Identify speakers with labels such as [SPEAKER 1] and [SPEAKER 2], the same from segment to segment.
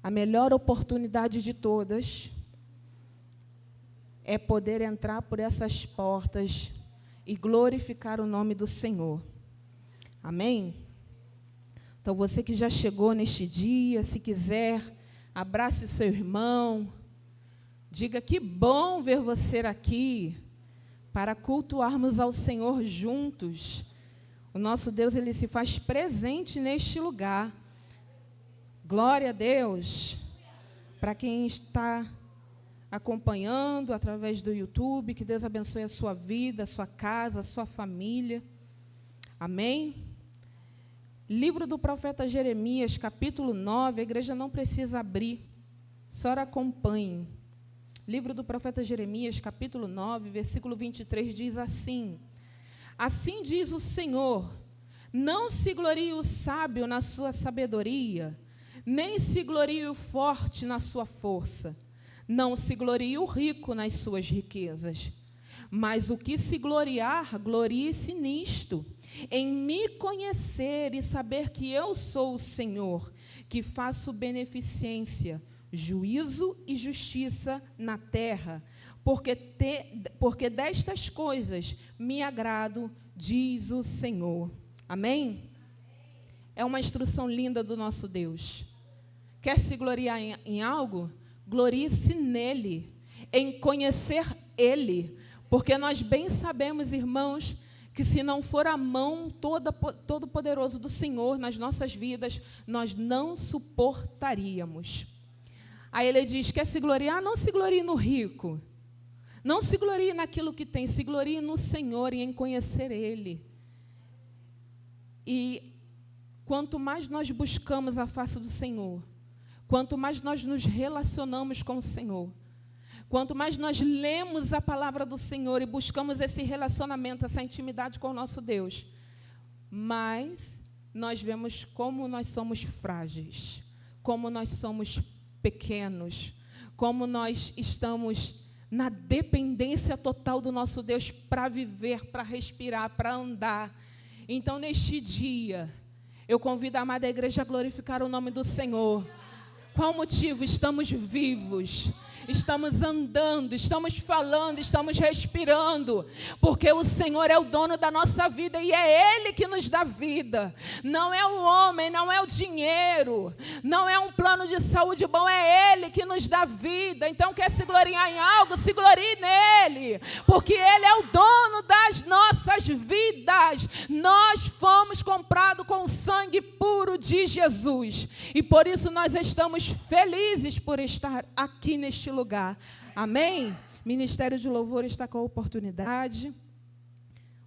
[SPEAKER 1] a melhor oportunidade de todas é poder entrar por essas portas e glorificar o nome do Senhor. Amém? Então, você que já chegou neste dia, se quiser, abrace o seu irmão, diga que bom ver você aqui, para cultuarmos ao Senhor juntos. O nosso Deus, Ele se faz presente neste lugar. Glória a Deus. Para quem está acompanhando através do YouTube, que Deus abençoe a sua vida, a sua casa, a sua família. Amém? Livro do profeta Jeremias, capítulo 9, a igreja não precisa abrir, só acompanhe. Livro do profeta Jeremias, capítulo 9, versículo 23, diz assim: assim diz o Senhor, não se glorie o sábio na sua sabedoria, nem se glorie o forte na sua força, não se glorie o rico nas suas riquezas. Mas o que se gloriar, glorie-se nisto, em me conhecer e saber que eu sou o Senhor, que faço beneficência, juízo e justiça na terra, porque destas coisas me agrado, diz o Senhor. Amém? É uma instrução linda do nosso Deus. Quer se gloriar em algo? Glorie-se nele, em conhecer ele, porque nós bem sabemos, irmãos, que se não for a mão todo-poderoso do Senhor nas nossas vidas, nós não suportaríamos. Aí ele diz, quer se gloriar? Não se glorie no rico, não se glorie naquilo que tem, se glorie no Senhor e em conhecer ele. E quanto mais nós buscamos a face do Senhor, quanto mais nós nos relacionamos com o Senhor, quanto mais nós lemos a palavra do Senhor e buscamos esse relacionamento, essa intimidade com o nosso Deus, mais nós vemos como nós somos frágeis, como nós somos pequenos, como nós estamos na dependência total do nosso Deus para viver, para respirar, para andar. Então, neste dia, eu convido a amada igreja a glorificar o nome do Senhor. Qual o motivo? Estamos vivos, estamos andando, estamos falando, estamos respirando, porque o Senhor é o dono da nossa vida e é Ele que nos dá vida. Não é o homem, não é o dinheiro, não é um plano de saúde bom, é Ele que nos dá vida. Então, quer se gloriar em algo? Se glorie nele, porque Ele é o dono das nossas vidas. Nós fomos comprados com o sangue puro de Jesus e por isso nós estamos felizes por estar aqui neste lugar. Amém? Ministério de Louvor está com a oportunidade.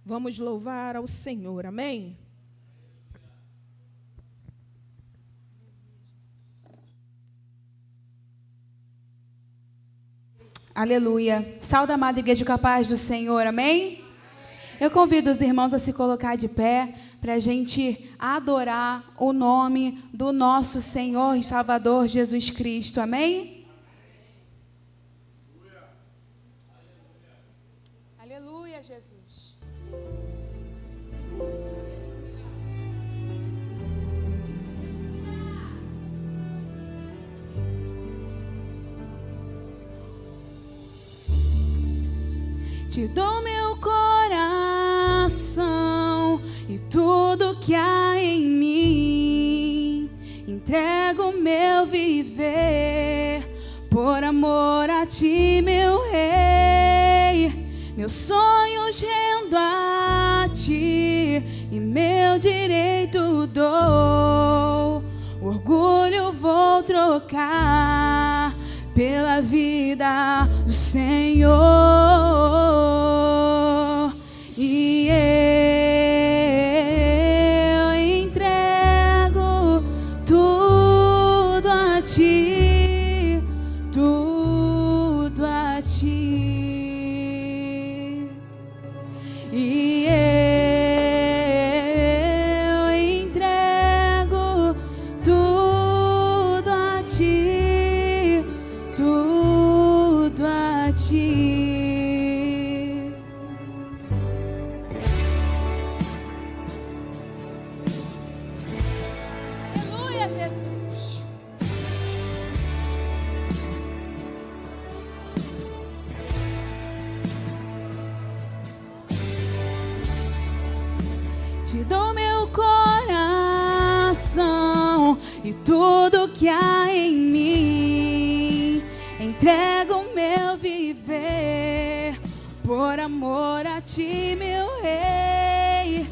[SPEAKER 1] Vamos louvar ao Senhor. Amém?
[SPEAKER 2] Aleluia. Salve, amada igreja, com a paz do Senhor. Amém? Eu convido os irmãos a se colocar de pé para a gente adorar o nome do nosso Senhor e Salvador Jesus Cristo. Amém? Aleluia, Jesus. Te dou meu coração e tudo que há em mim, entrego meu viver por amor a ti, meu rei. Meus sonhos rendo a ti e meu direito dou. O orgulho vou trocar pela vida do Senhor. E eu entrego tudo a ti, tudo a ti. E eu entrego tudo a ti, tudo a ti. Aleluia, Jesus. dou meu coração e tudo que há em mim. Entrego meu viver por amor a ti, meu rei.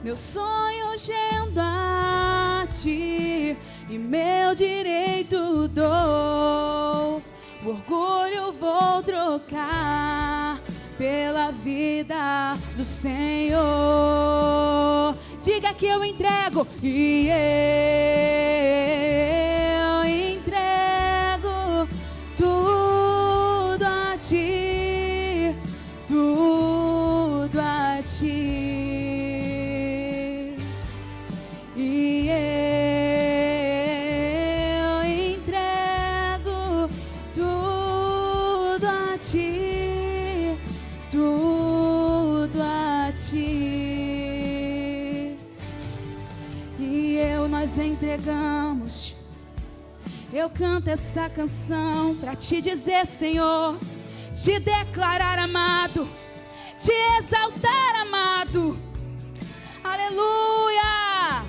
[SPEAKER 2] Meu sonho rendo a ti e meu direito dou. O orgulho vou trocar pela vida do Senhor. Diga que eu entrego e eu entrego tudo a ti, tudo a ti. E eu entrego tudo a ti, tudo a ti. E nós entregamos. Eu canto essa canção pra te dizer, Senhor, te declarar amado, te exaltar amado. Aleluia!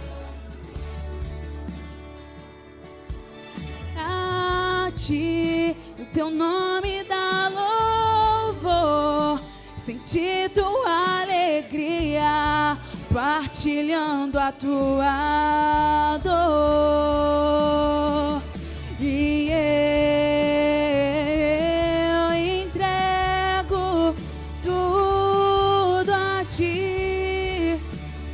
[SPEAKER 2] A ti o teu nome dá louvor, senti tua alegria, partilhando a tua dor. E eu entrego tudo a ti,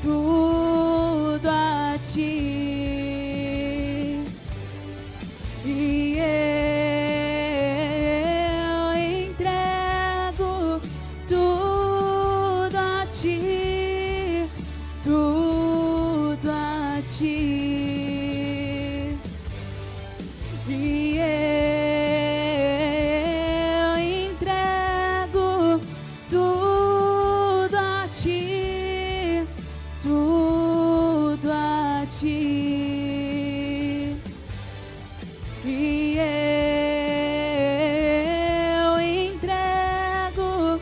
[SPEAKER 2] tudo a ti. E eu entrego tudo a ti, tudo a ti. E eu entrego tudo a ti, tudo a ti. E eu entrego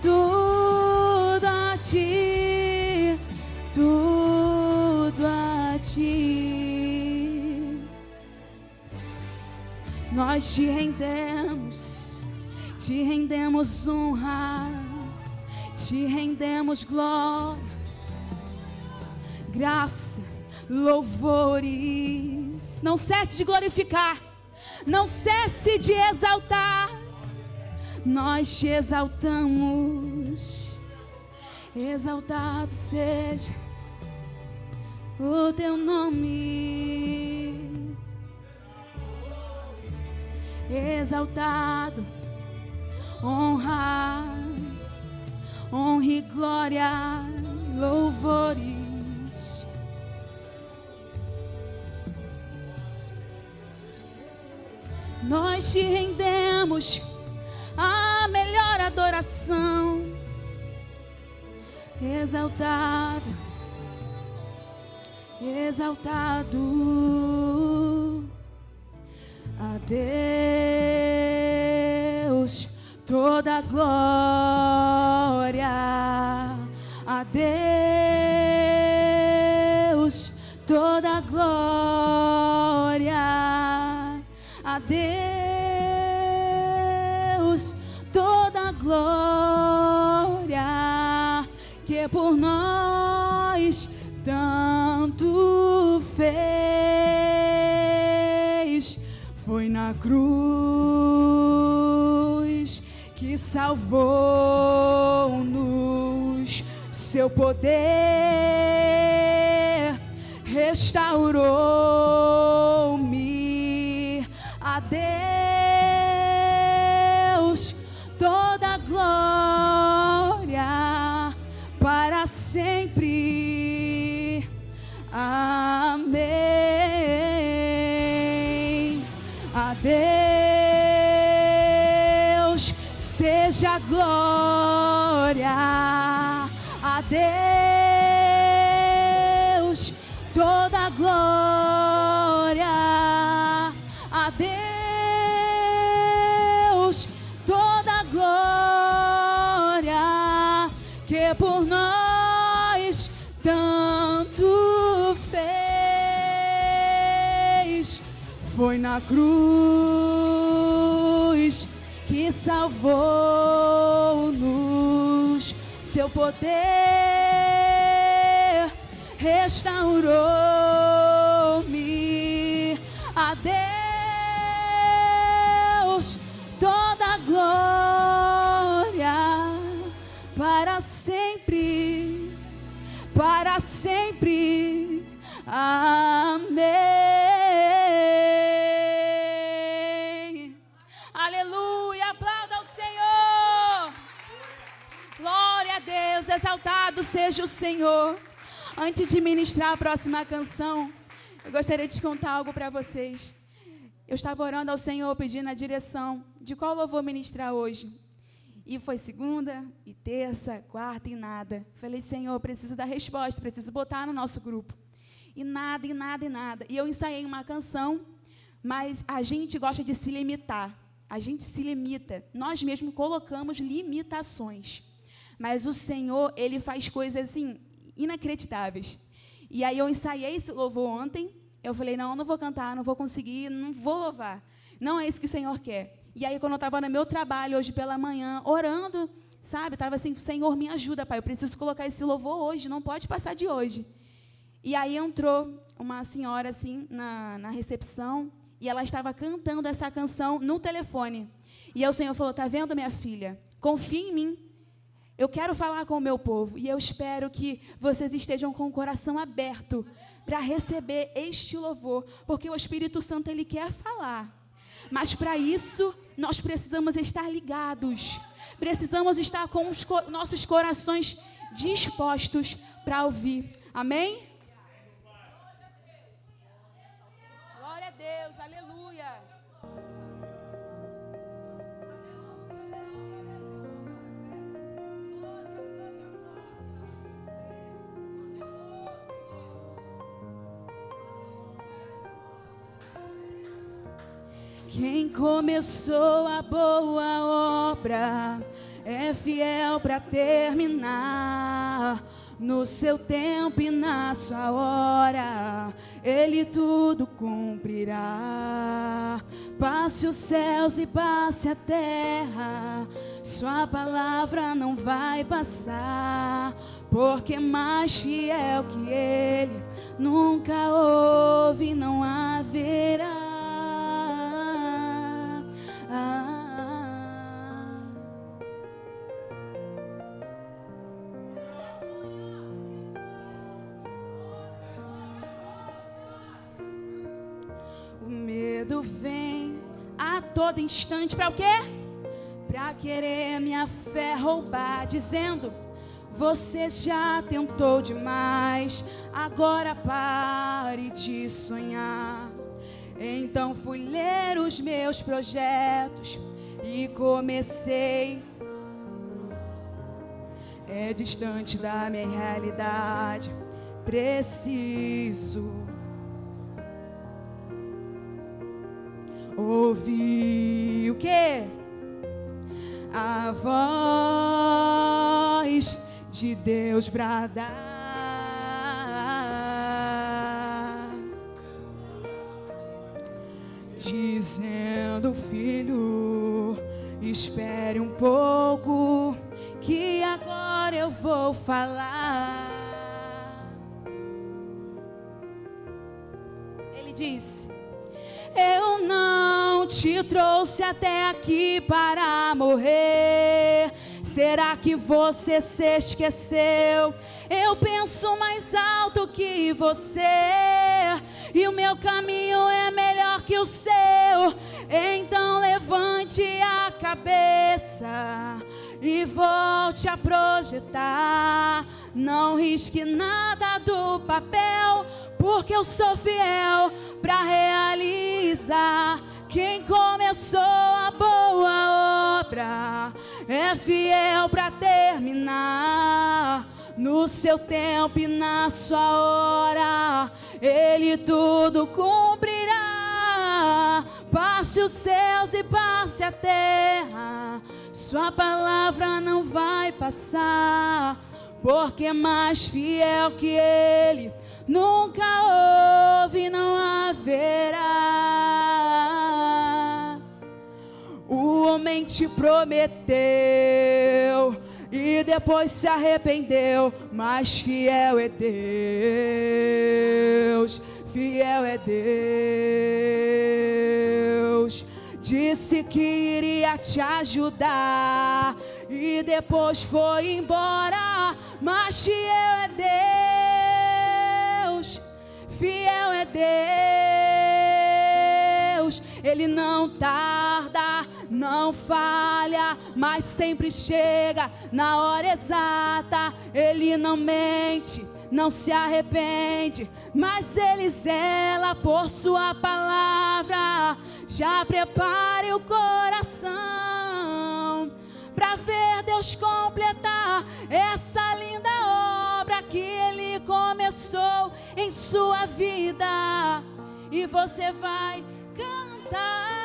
[SPEAKER 2] tudo a ti, tudo a ti. Nós te rendemos honra, te rendemos glória, graça, louvores. Não cesse de glorificar, não cesse de exaltar. Nós te exaltamos, exaltado seja o teu nome. Exaltado, honra, honra e glória, louvores. Nós te rendemos a melhor adoração. Exaltado, exaltado. A Deus toda a glória, a Deus toda a glória, a Deus toda a glória, que por nós tanto fez. Foi na cruz que salvou-nos, seu poder restaurou-me. A Deus toda a glória para sempre. Amém. A Deus seja a glória, a Deus toda a glória, a Deus toda a glória, que por nós tanto Foi na cruz que salvou-nos. Seu poder restaurou-me. A Deus toda a glória para sempre, para sempre. Amém. Aleluia, aplauda ao Senhor. Glória a Deus, exaltado seja o Senhor. Antes de ministrar a próxima canção, eu gostaria de contar algo para vocês. Eu estava orando ao Senhor, pedindo a direção de qual louvor ministrar hoje. E foi segunda, e terça, quarta e nada. Falei, Senhor, eu preciso da resposta, preciso botar no nosso grupo. E nada, e nada, e nada. E eu ensaiei uma canção, mas a gente gosta de se limitar. A gente se limita. Nós mesmos colocamos limitações. Mas o Senhor, Ele faz coisas assim, inacreditáveis. E aí eu ensaiei esse louvor ontem. Eu falei, não, eu não vou cantar, não vou conseguir, não vou louvar. Não é isso que o Senhor quer. E aí, quando eu estava no meu trabalho, hoje pela manhã, orando, sabe? Estava assim, Senhor, me ajuda, Pai. Eu preciso colocar esse louvor hoje, não pode passar de hoje. E aí entrou uma senhora, assim, na recepção, e ela estava cantando essa canção no telefone. E aí o Senhor falou, tá vendo, minha filha? Confia em mim. Eu quero falar com o meu povo. E eu espero que vocês estejam com o coração aberto para receber este louvor. Porque o Espírito Santo, Ele quer falar. Mas para isso, nós precisamos estar ligados. Precisamos estar com os nossos corações dispostos para ouvir. Amém? Glória a Deus, aleluia. Quem começou a boa obra é fiel para terminar. No seu tempo e na sua hora, Ele tudo cumprirá. Passe os céus e passe a terra, sua palavra não vai passar. Porque mais fiel que Ele nunca houve, não haverá. O medo vem a todo instante para o quê? Para querer minha fé roubar, dizendo: você já tentou demais, agora pare de sonhar. Então fui ler os meus projetos e comecei. É distante da minha realidade, preciso ouvir o quê? A voz de Deus bradar, dizendo: filho, espere um pouco, que agora eu vou falar. Ele disse: eu não te trouxe até aqui para morrer. Será que você se esqueceu? Eu penso mais alto que você, e o meu caminho é melhor que o seu. Então levante a cabeça e volte a projetar. Não risque nada do papel, porque eu sou fiel para realizar. Quem começou a boa obra é fiel para terminar. No seu tempo e na sua hora, Ele tudo cumprirá. Passe os céus e passe a terra, sua palavra não vai passar. Porque mais fiel que Ele nunca houve, não haverá. somente prometeu e depois se arrependeu, mas fiel é Deus, fiel é Deus. Disse que iria te ajudar e depois foi embora, mas fiel é Deus, fiel é Deus. Ele não tarda, não falha, mas sempre chega na hora exata. Ele não mente, não se arrepende, mas Ele zela por sua palavra. Já prepare o coração para ver Deus completar essa linda obra que Ele começou em sua vida, e você vai cantar.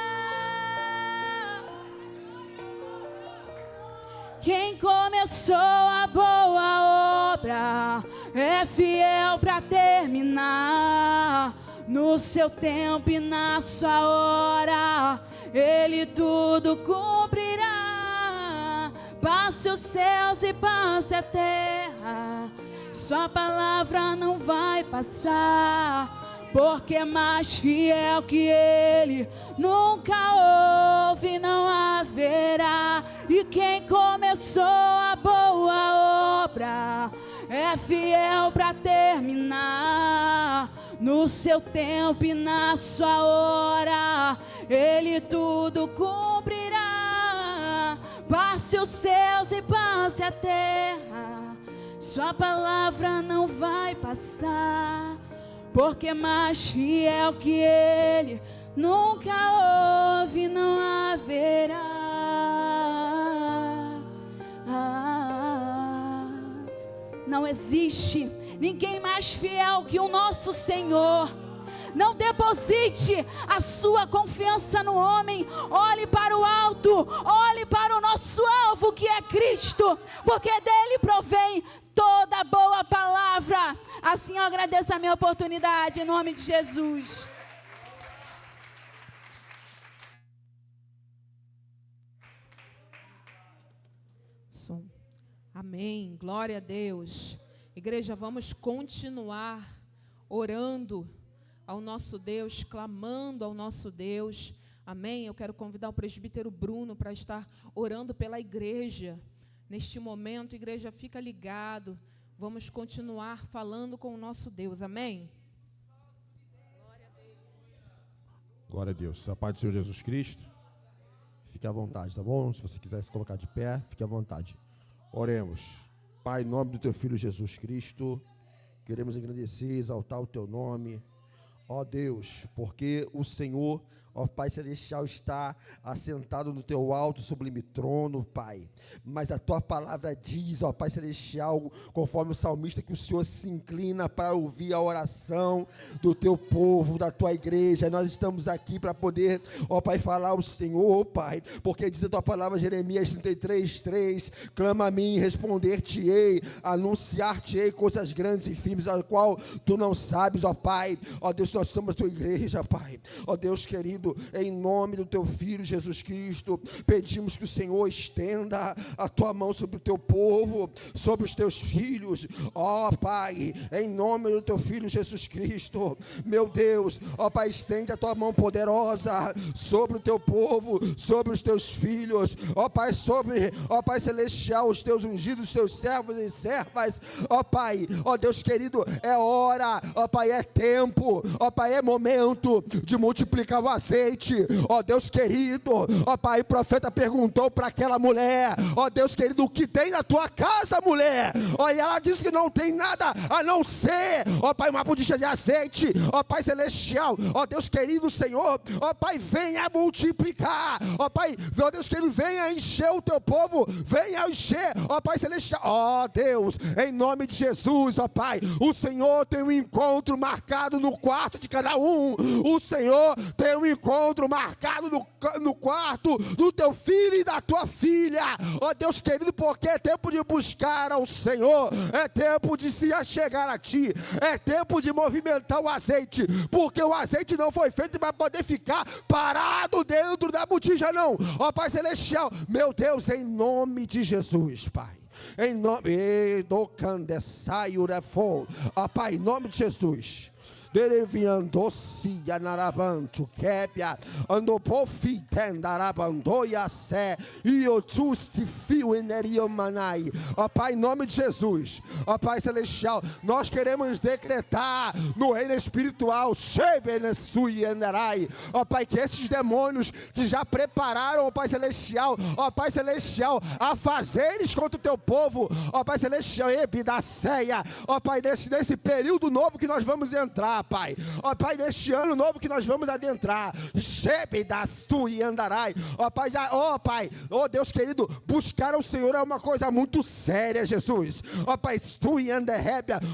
[SPEAKER 2] Quem começou a boa obra é fiel para terminar. No seu tempo e na sua hora, Ele tudo cumprirá. Passe os céus e passe a terra, sua palavra não vai passar, porque é mais fiel que Ele nunca houve, não haverá. E quem começou a boa obra é fiel para terminar. No seu tempo e na sua hora, Ele tudo cumprirá. Passe os céus e passe a terra, sua palavra não vai passar, porque é mais fiel que Ele nunca houve, não haverá. Não existe ninguém mais fiel que o nosso Senhor. Não deposite a sua confiança no homem. Olhe para o alto, olhe para o nosso alvo, que é Cristo, porque dele provém toda boa palavra. Assim eu agradeço a minha oportunidade, em nome de Jesus.
[SPEAKER 1] Amém, glória a Deus. Igreja, vamos continuar orando ao nosso Deus, clamando ao nosso Deus. Amém? Eu quero convidar o presbítero Bruno para estar orando pela igreja. Neste momento, igreja, fica ligado. Vamos continuar falando com o nosso Deus. Amém?
[SPEAKER 3] Glória a Deus. A paz do Senhor Jesus Cristo. Fique à vontade, tá bom? Se você quiser se colocar de pé, fique à vontade. Oremos. Pai, em nome do Teu Filho Jesus Cristo, queremos agradecer e exaltar o Teu nome. Ó Deus, porque o Senhor, ó Pai Celestial, está assentado no Teu alto sublime trono, Pai. Mas a Tua palavra diz, ó Pai Celestial, conforme o salmista, que o Senhor se inclina para ouvir a oração do Teu povo, da Tua igreja. Nós estamos aqui para poder, ó Pai, falar ao Senhor, Pai, porque diz a Tua palavra, Jeremias 33:3, clama a mim, responder-te-ei, anunciar-te-ei coisas grandes e firmes, a qual Tu não sabes, ó Pai. Ó Deus, nós somos a Tua igreja, Pai. Ó Deus querido, em nome do Teu Filho Jesus Cristo, pedimos que o Senhor estenda a Tua mão sobre o Teu povo, sobre os Teus filhos, ó Pai, em nome do Teu Filho Jesus Cristo, meu Deus, ó Pai, estende a Tua mão poderosa sobre o Teu povo, sobre os Teus filhos, ó Pai, sobre, ó Pai Celestial, os Teus ungidos, os Teus servos e servas, ó Pai, ó Deus querido, é hora, ó Pai, é tempo, ó Pai, é momento de multiplicar o azeite, ó Deus querido, ó Pai, o profeta perguntou para aquela mulher, ó Deus querido, o que tem na tua casa, mulher? Ó, e ela disse que não tem nada a não ser, ó Pai, uma botija de azeite, ó Pai Celestial, ó Deus querido, Senhor, ó Pai, venha multiplicar, ó Pai, ó Deus querido, venha encher o Teu povo, venha encher, ó Pai Celestial, ó Deus, em nome de Jesus, ó Pai, o Senhor tem um encontro marcado no quarto quarto de cada um. O Senhor tem um encontro marcado no quarto do teu filho e da tua filha. Ó Deus querido, porque é tempo de buscar ao Senhor, é tempo de se achegar a Ti, é tempo de movimentar o azeite, porque o azeite não foi feito para poder ficar parado dentro da botija não. Ó Pai Celestial, meu Deus, em nome de Jesus, Pai, em nome do Candeçaio, ó Pai, em nome de Jesus, Dereviandosi anarabantu kebia ando pofi tendarabandoia sé e o justifio enerio manai. Ó Pai, em nome de Jesus, ó Pai Celestial, nós queremos decretar no reino espiritual, ó Pai, que esses demônios que já prepararam, ó Pai Celestial, a fazeres contra o teu povo, ó Pai Celestial, ebidaceia, ó Pai, nesse período novo que nós vamos entrar, Pai, ó Pai, neste ano novo que nós vamos adentrar, ó Pai, ó Pai, ó Deus querido, buscar ao Senhor é uma coisa muito séria, Jesus, ó Pai,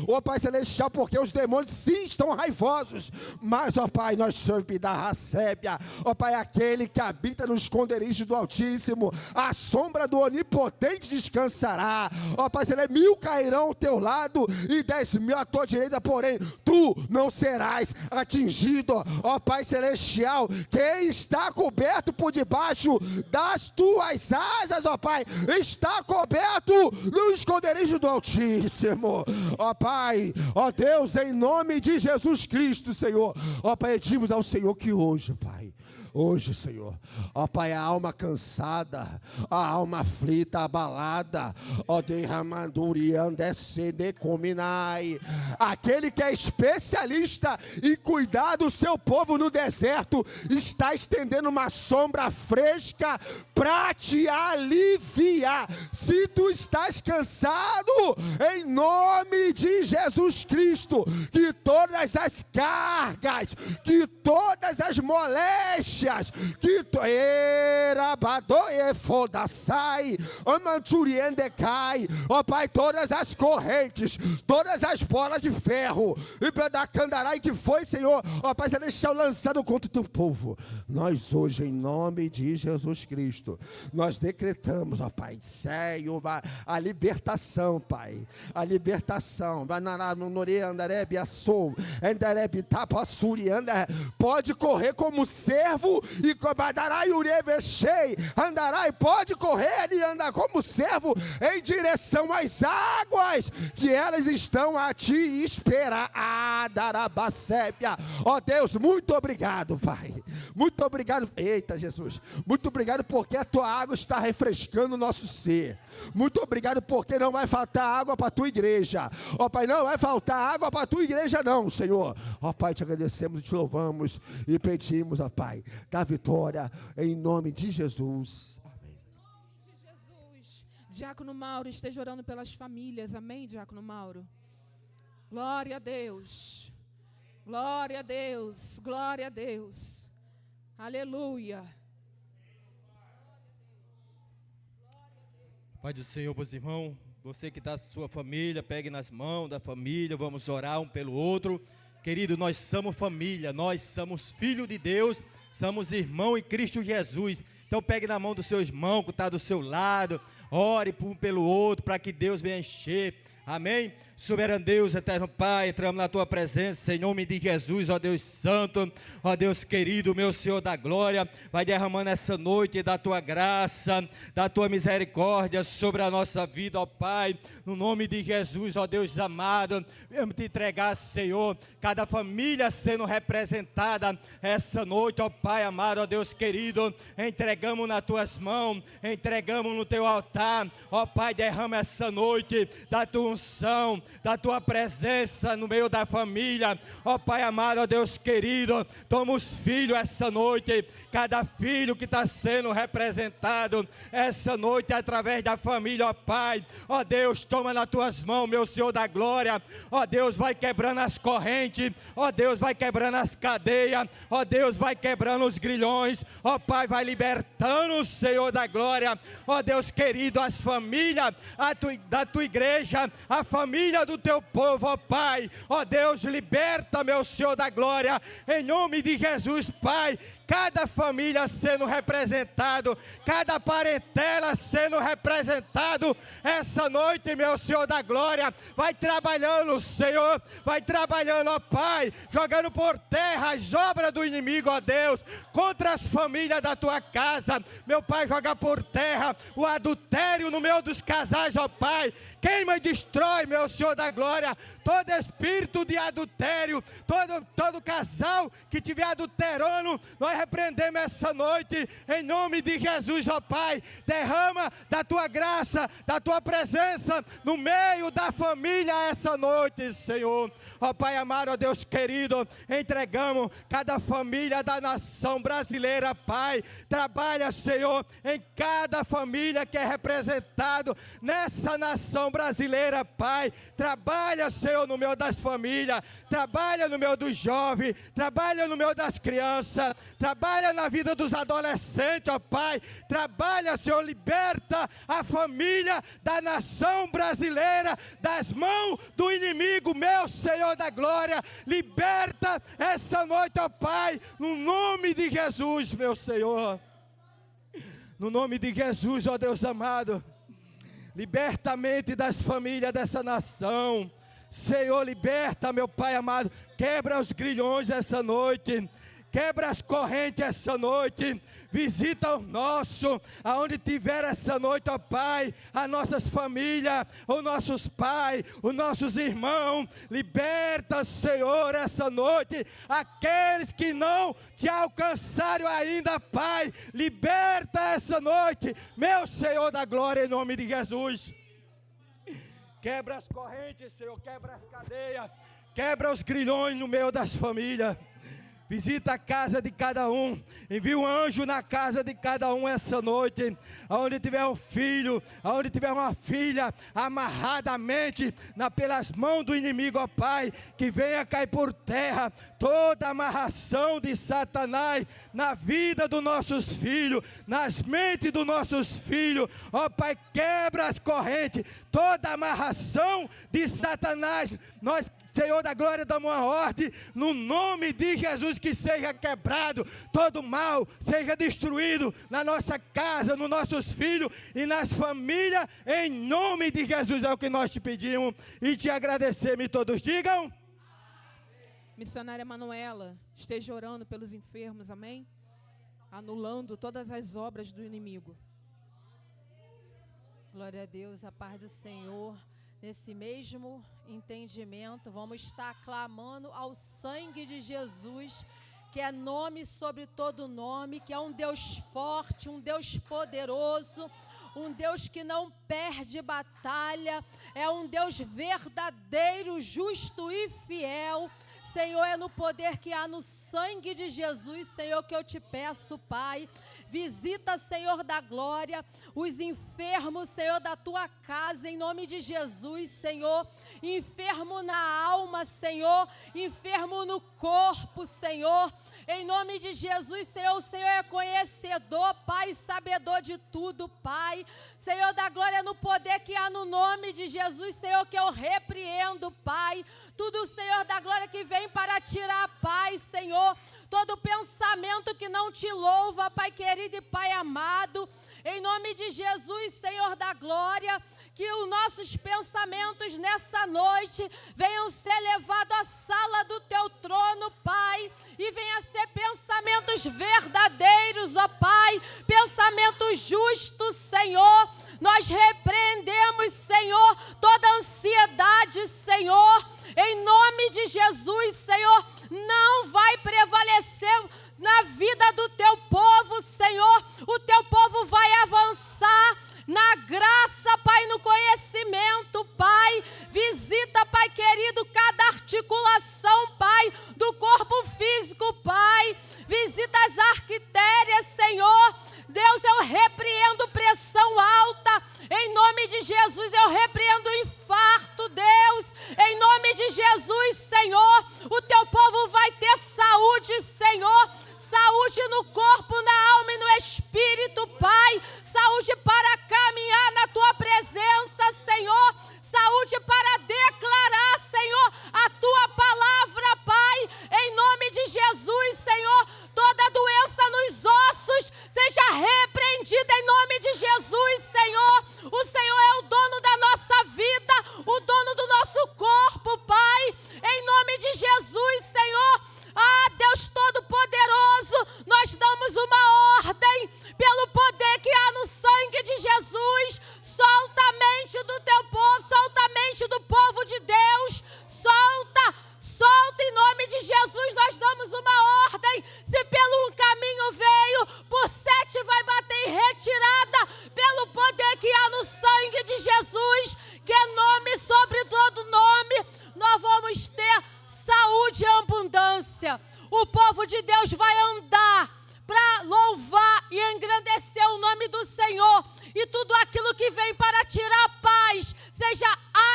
[SPEAKER 3] ó Pai Celestial, porque os demônios sim estão raivosos, mas ó Pai, nós somos da racébia, ó Pai, aquele que habita no esconderijo do Altíssimo, a sombra do Onipotente descansará, ó Pai, 1.000 cairão ao teu lado e 10.000 à tua direita, porém, tu não serás atingido, ó Pai Celestial, quem está coberto por debaixo das tuas asas, ó Pai, está coberto no esconderijo do Altíssimo, ó Pai, ó Deus, em nome de Jesus Cristo, Senhor, ó Pai, pedimos ao Senhor que hoje, Pai, hoje, Senhor, ó Pai, a alma cansada, a alma aflita, abalada, ó aquele que é especialista em cuidar do seu povo no deserto, está estendendo uma sombra fresca para te aliviar. Se tu estás cansado, em nome de Jesus Cristo, que todas as cargas, que todas as moléstias, que ó Pai, todas as correntes, todas as bolas de ferro e pedacandarai que foi, Senhor, ó Pai Celestial, lançado contra o teu povo, nós hoje, em nome de Jesus Cristo, nós decretamos, ó Pai, a libertação, Pai, a libertação, pode correr como servo e andarai, pode correr e andar como servo em direção às águas, que elas estão a te esperar. Ó Deus, muito obrigado, Pai, muito obrigado, eita Jesus, muito obrigado porque a tua água está refrescando o nosso ser, muito obrigado porque não vai faltar água para a tua igreja, ó Pai, não vai faltar água para a tua igreja não, Senhor, ó Pai, te agradecemos, te louvamos e pedimos, ó Pai, da vitória em nome de Jesus. Amém.
[SPEAKER 1] Em nome de Jesus. Diácono Mauro, esteja orando pelas famílias. Amém, Diácono Mauro? Glória a Deus. Glória a Deus. Glória a Deus. Aleluia.
[SPEAKER 4] Pai do Senhor, meus irmãos, você que está com sua família, pegue nas mãos da família, vamos orar um pelo outro. Querido, nós somos família, nós somos filhos de Deus, somos irmão em Cristo Jesus. Então pegue na mão do seu irmão que está do seu lado, ore um pelo outro, para que Deus venha encher. Amém? Soberano Deus, eterno Pai, entramos na tua presença, em nome de Jesus, ó Deus santo, ó Deus querido, meu Senhor da glória, vai derramando essa noite da tua graça, da tua misericórdia sobre a nossa vida, ó Pai, no nome de Jesus, ó Deus amado, vamos te entregar, Senhor, cada família sendo representada essa noite, ó Pai amado, ó Deus querido, entregamos nas tuas mãos, entregamos no teu altar, ó Pai, derrama essa noite da tua unção, da tua presença no meio da família, ó Pai amado, ó Deus querido, toma os filhos essa noite, cada filho que está sendo representado essa noite através da família, ó Pai, ó Deus, toma nas tuas mãos, meu Senhor da glória, ó Deus, vai quebrando as correntes, ó Deus, vai quebrando as cadeias, ó Deus, vai quebrando os grilhões, ó Pai, vai libertando, Senhor da glória, ó Deus querido, as famílias da tua igreja, a família família do teu povo, ó Pai. Ó Deus, liberta, meu Senhor da glória, em nome de Jesus, Pai. Cada família sendo representado, cada parentela sendo representado, essa noite, meu Senhor da glória, vai trabalhando, Senhor, vai trabalhando, ó Pai, jogando por terra as obras do inimigo, ó Deus, contra as famílias da tua casa, meu Pai, joga por terra o adultério no meio dos casais, ó Pai, queima e destrói, meu Senhor da glória, todo espírito de adultério, todo casal que estiver adulterando, nós repreendemos essa noite, em nome de Jesus, ó Pai, derrama da tua graça, da tua presença, no meio da família essa noite, Senhor, ó Pai amado, ó Deus querido, entregamos cada família da nação brasileira, Pai, trabalha, Senhor, em cada família que é representado nessa nação brasileira, Pai, trabalha, Senhor, no meio das famílias, trabalha no meio dos jovens, trabalha no meio das crianças, trabalha na vida dos adolescentes, ó Pai, trabalha, Senhor, liberta a família da nação brasileira das mãos do inimigo, meu Senhor da glória, liberta essa noite, ó Pai, no nome de Jesus, meu Senhor, no nome de Jesus, ó Deus amado, liberta a mente das famílias dessa nação, Senhor, liberta, meu Pai amado, quebra os grilhões essa noite, quebra as correntes essa noite, visita o nosso, aonde tiver essa noite, ó Pai, as nossas famílias, os nossos pais, os nossos irmãos, liberta, Senhor, essa noite, aqueles que não te alcançaram ainda, Pai, liberta essa noite, meu Senhor da glória, em nome de Jesus. Quebra as correntes, Senhor, quebra as cadeias, quebra os grilhões no meio das famílias. Visita a casa de cada um, envia um anjo na casa de cada um essa noite, aonde tiver um filho, aonde tiver uma filha, amarradamente pelas mãos do inimigo, ó Pai, que venha cair por terra toda amarração de Satanás na vida dos nossos filhos, nas mentes dos nossos filhos, ó Pai, quebra as correntes, toda amarração de Satanás, nós, Senhor da glória, damos uma ordem, no nome de Jesus, que seja quebrado, todo mal seja destruído na nossa casa, nos nossos filhos e nas famílias, em nome de Jesus, é o que nós te pedimos e te agradecemos, e todos digam.
[SPEAKER 1] Missionária Manuela, esteja orando pelos enfermos, amém? Anulando todas as obras do inimigo.
[SPEAKER 5] Glória a Deus, a paz do Senhor. Nesse mesmo entendimento, vamos estar clamando ao sangue de Jesus, que é nome sobre todo nome, que é um Deus forte, um Deus poderoso, um Deus que não perde batalha, é um Deus verdadeiro, justo e fiel. Senhor, é no poder que há no sangue de Jesus, Senhor, que eu te peço, Pai. Visita, Senhor da glória, os enfermos, Senhor, da tua casa, em nome de Jesus, Senhor. Enfermo na alma, Senhor, enfermo no corpo, Senhor. Em nome de Jesus, Senhor, o Senhor é conhecedor, Pai, sabedor de tudo, Pai. Senhor da glória, no poder que há no nome de Jesus, Senhor, que eu repreendo, Pai. Tudo, Senhor da glória, que vem para tirar a paz, Senhor. Todo pensamento que não te louva, Pai querido e Pai amado. Em nome de Jesus, Senhor da glória, que os nossos pensamentos nessa noite venham ser levados à sala do teu trono, Pai, e venham ser pensamentos verdadeiros, ó Pai, pensamentos justos, Senhor. Nós repreendemos, Senhor, toda ansiedade, Senhor, em nome de Jesus, Senhor, não vai prevalecer na vida do teu povo, Senhor. O teu povo vai avançar na graça, Pai, no conhecimento, Pai. Visita, Pai querido, cada articulação, Pai, do corpo físico, Pai. Visita as artérias, Senhor. Deus, eu repreendo pressão alta. Em nome de Jesus, eu repreendo infarto, Deus. Em nome de Jesus, Senhor, o teu povo vai ter saúde, Senhor. Saúde e engrandecer o nome do Senhor. E tudo aquilo que vem para tirar a paz seja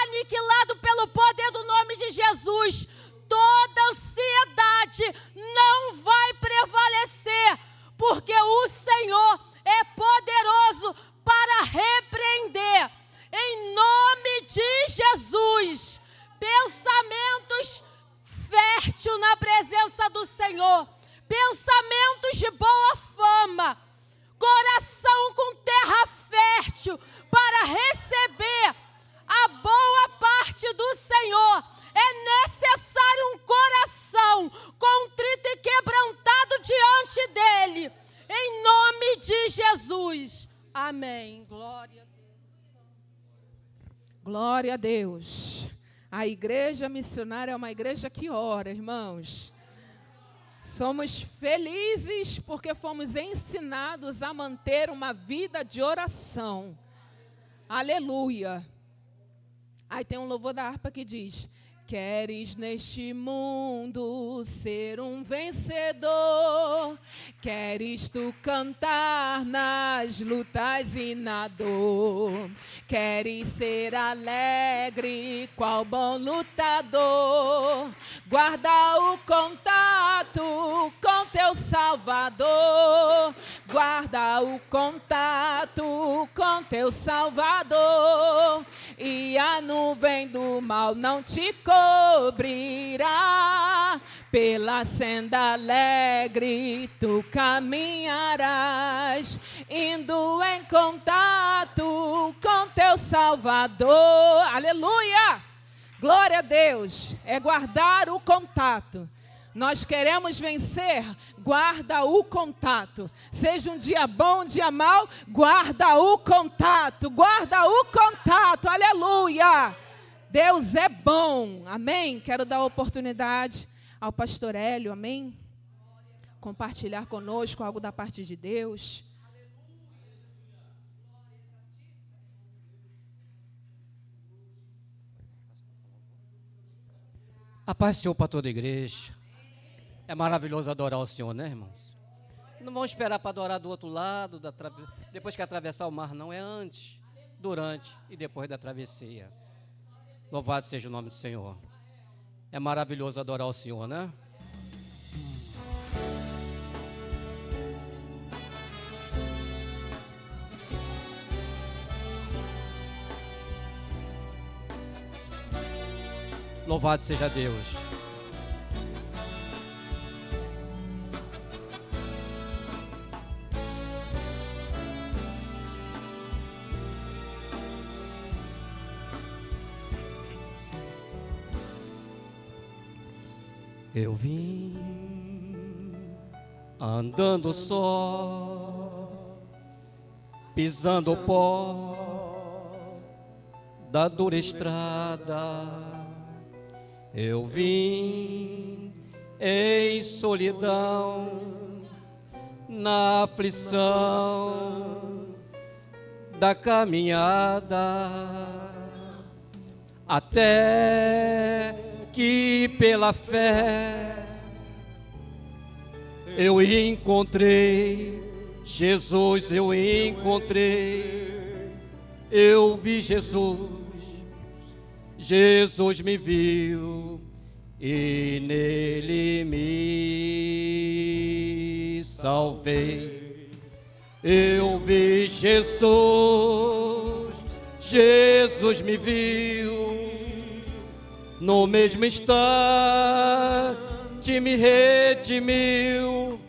[SPEAKER 5] aniquilado pelo poder do nome de Jesus. Toda ansiedade não vai prevalecer, porque o Senhor é poderoso para repreender. Em nome de Jesus, pensamentos férteis na presença do Senhor, pensamentos de boa fama, coração com terra fértil para receber a boa parte do Senhor. É necessário um coração contrito e quebrantado diante dele, em nome de Jesus. Amém. Glória a Deus.
[SPEAKER 1] Glória a Deus. A igreja missionária é uma igreja que ora, irmãos. Somos felizes porque fomos ensinados a manter uma vida de oração. Aleluia. Aí tem um louvor da harpa que diz: queres neste mundo ser um vencedor, queres tu cantar nas lutas e na dor, queres ser alegre qual bom lutador, guarda o contato com teu Salvador, guarda o contato com teu Salvador, e a nuvem do mal não te cobrirá, pela senda alegre tu caminharás, indo em contato com teu Salvador. Aleluia! Glória a Deus! É guardar o contato. Nós queremos vencer, guarda o contato. Seja um dia bom, um dia mau, guarda o contato, guarda o contato. Aleluia! Deus é bom, amém? Quero dar a oportunidade ao pastor Hélio, amém? Compartilhar conosco algo da parte de Deus.
[SPEAKER 6] A paz do Senhor para toda a igreja. É maravilhoso adorar o Senhor, né, irmãos? Não vamos esperar para adorar do outro lado, depois que atravessar o mar, não. É antes, durante e depois da travessia. Louvado seja o nome do Senhor. É maravilhoso adorar o Senhor, né? Louvado seja Deus. Eu vim andando só, pisando o pó da dura estrada. Eu vim em solidão, na aflição da caminhada, até que pela fé eu encontrei Jesus, eu encontrei, eu vi Jesus, Jesus me viu e nele me salvei. Eu vi Jesus, Jesus me viu, no mesmo instante me redimiu.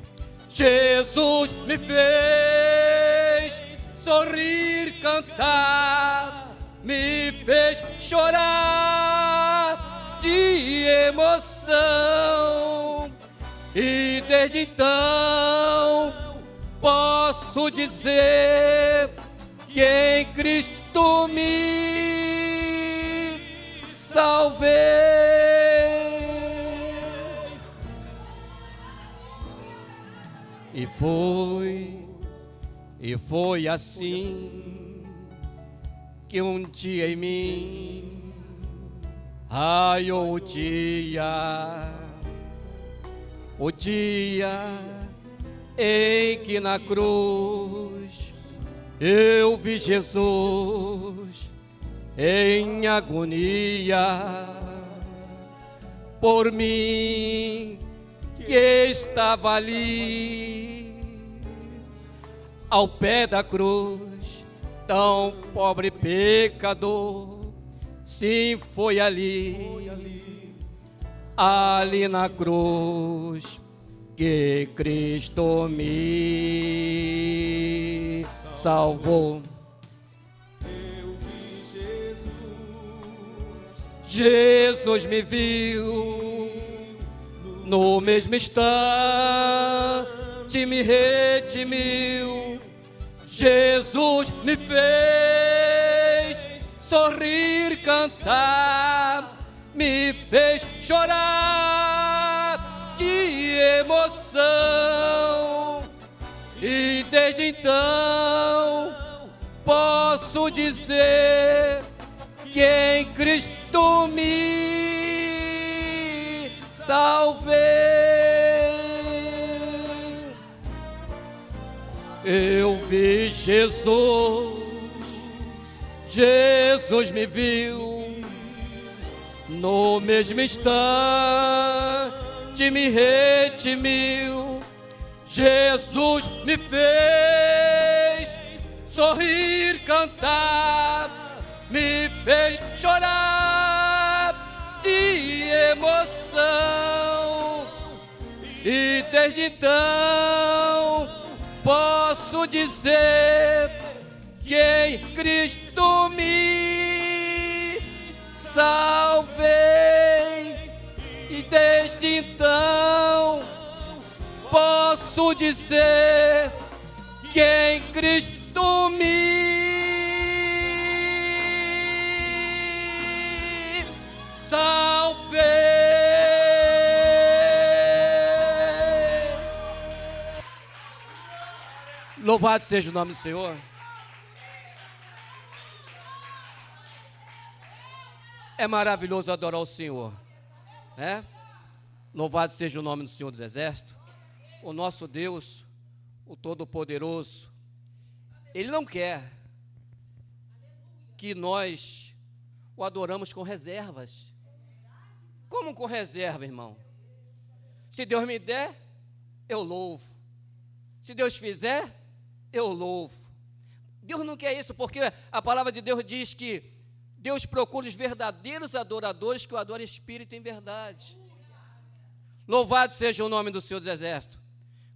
[SPEAKER 6] Jesus me fez sorrir, cantar, me fez chorar de emoção. E desde então posso dizer que em Cristo me salvei. E foi assim que um dia em mim raiou o dia em que na cruz eu vi Jesus em agonia por mim que estava ali ao pé da cruz, tão pobre pecador. Sim, foi ali na cruz que Cristo me salvou. Jesus me viu, no mesmo instante me redimiu. Jesus me fez sorrir, cantar, me fez chorar de emoção. E desde então posso dizer que em Cristo me salvei. Eu vi Jesus, Jesus me viu, no mesmo instante me redimiu. Jesus me fez sorrir, cantar, me fez chorar de emoção. E desde então posso dizer que em Cristo me salvei. E desde então posso dizer que em Cristo me salvei. Louvado seja o nome do Senhor. É maravilhoso adorar o Senhor, né? Louvado seja o nome do Senhor dos Exércitos. O nosso Deus, o Todo-Poderoso, Ele não quer que nós o adoramos com reservas. Como com reserva, irmão? Se Deus me der, eu louvo. Se Deus fizer, eu louvo. Deus não quer isso, porque a palavra de Deus diz que Deus procura os verdadeiros adoradores que o adoram em espírito e em verdade. Louvado seja o nome do Senhor dos Exércitos.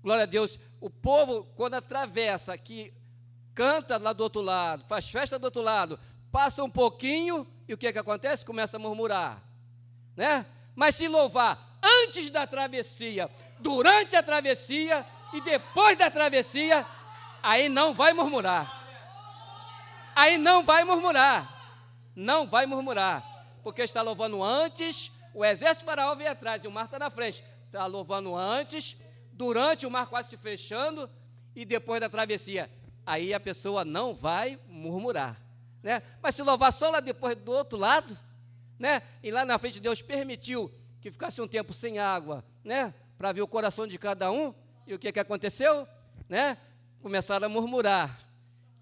[SPEAKER 6] Glória a Deus. O povo, quando atravessa, que canta lá do outro lado, faz festa do outro lado, passa um pouquinho e o que acontece? Começa a murmurar, né? Mas se louvar antes da travessia, durante a travessia e depois da travessia, aí não vai murmurar. Aí não vai murmurar. Não vai murmurar, porque está louvando antes, o exército faraó vem atrás e o mar está na frente. Está louvando antes, durante o mar quase se fechando e depois da travessia. Aí a pessoa não vai murmurar, né? Mas se louvar só lá depois do outro lado, né? E lá na frente Deus permitiu que ficasse um tempo sem água, né? Para ver o coração de cada um. E o que aconteceu? Né? Começaram a murmurar,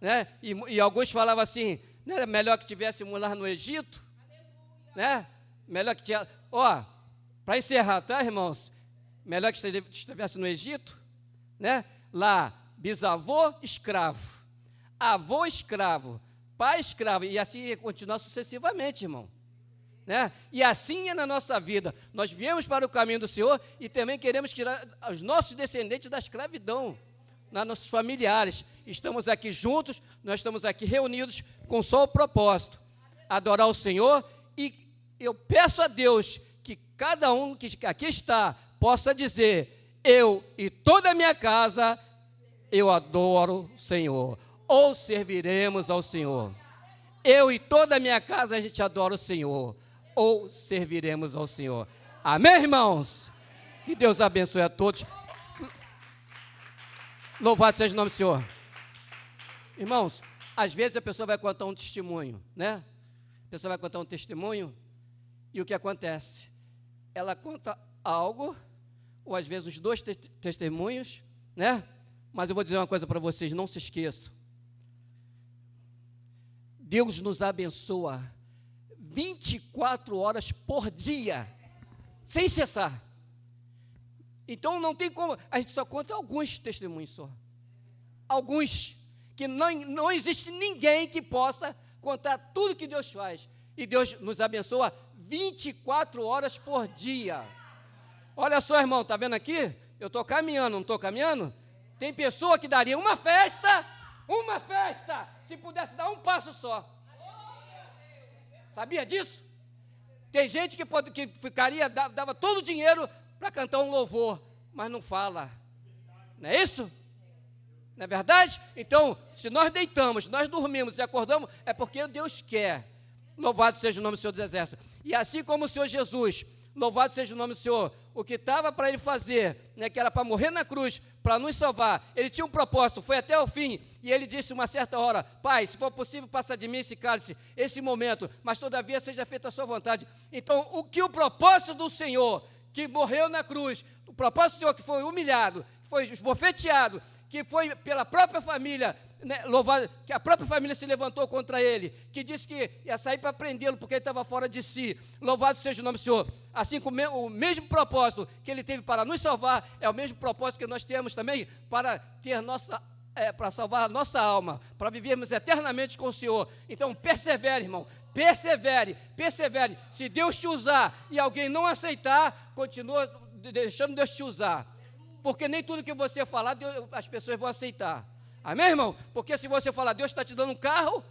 [SPEAKER 6] né? E alguns falavam assim: não era melhor que tivéssemos lá no Egito? Né? Melhor que tinha... Ó, para encerrar, tá, irmãos? Melhor que estivesse no Egito, né? Lá, bisavô escravo, avô escravo, pai escravo, e assim ia continuar sucessivamente, irmão. Né? E assim é na nossa vida. Nós viemos para o caminho do Senhor e também queremos tirar os nossos descendentes da escravidão, nossos familiares. Estamos aqui juntos, nós estamos aqui reunidos com só o propósito: adorar o Senhor. E eu peço a Deus que cada um que aqui está possa dizer: eu e toda a minha casa, eu adoro o Senhor, ou serviremos ao Senhor. Eu e toda a minha casa, a gente adora o Senhor, ou serviremos ao Senhor. Amém, irmãos? Que Deus abençoe a todos. Louvado seja o nome do Senhor. Irmãos, às vezes a pessoa vai contar um testemunho, né? A pessoa vai contar um testemunho e o que acontece? Ela conta algo, ou às vezes os dois testemunhos, né? Mas eu vou dizer uma coisa para vocês, não se esqueçam. Deus nos abençoa 24 horas por dia, sem cessar. Então não tem como, a gente só conta alguns testemunhos só. Alguns, que não existe ninguém que possa contar tudo que Deus faz. E Deus nos abençoa 24 horas por dia. Olha só, irmão, está vendo aqui? Eu estou caminhando, não estou caminhando? Tem pessoa que daria uma festa, se pudesse dar um passo só. Sabia disso? Tem gente que ficaria, dava todo o dinheiro para cantar um louvor, mas não fala. Não é isso? Não é verdade? Então, se nós deitamos, nós dormimos e acordamos, é porque Deus quer. Louvado seja o nome do Senhor dos Exércitos. E assim como o Senhor Jesus, louvado seja o nome do Senhor, o que estava para Ele fazer, né, que era para morrer na cruz, para nos salvar, Ele tinha um propósito, foi até o fim, e Ele disse uma certa hora: Pai, se for possível, passa de mim esse cálice, esse momento, mas todavia seja feita a sua vontade. Então, o propósito do Senhor, que morreu na cruz, o propósito do Senhor que foi humilhado, que foi esbofeteado, que foi pela própria família, né, louvado, que a própria família se levantou contra ele, que disse que ia sair para prendê-lo porque ele estava fora de si. Louvado seja o nome do Senhor. Assim como o mesmo propósito que ele teve para nos salvar, é o mesmo propósito que nós temos também para ter para salvar a nossa alma, para vivermos eternamente com o Senhor. Então persevere, irmão, persevere. Se Deus te usar e alguém não aceitar, continua deixando Deus te usar. Porque nem tudo que você falar, as pessoas vão aceitar. Amém, irmão? Porque se você falar, Deus está te dando um carro,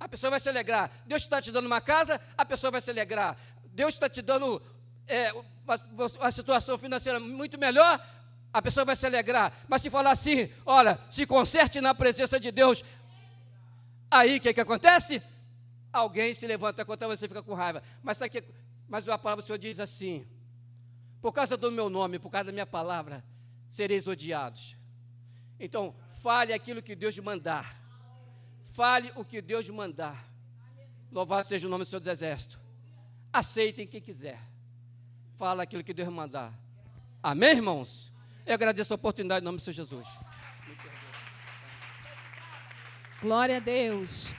[SPEAKER 6] a pessoa vai se alegrar. Deus está te dando uma casa, a pessoa vai se alegrar. Deus está te dando uma situação financeira muito melhor, a pessoa vai se alegrar. Mas se falar assim, olha, se conserte na presença de Deus, aí o que acontece? Alguém se levanta contra você e fica com raiva. Mas a palavra do Senhor diz assim: por causa do meu nome, por causa da minha palavra, sereis odiados. Então, fale aquilo que Deus te mandar. Fale o que Deus te mandar. Louvado seja o nome do Senhor dos Exércitos. Aceitem quem quiser. Fala aquilo que Deus mandar. Amém, irmãos? Eu agradeço a oportunidade em nome do Senhor Jesus.
[SPEAKER 1] Glória a Deus.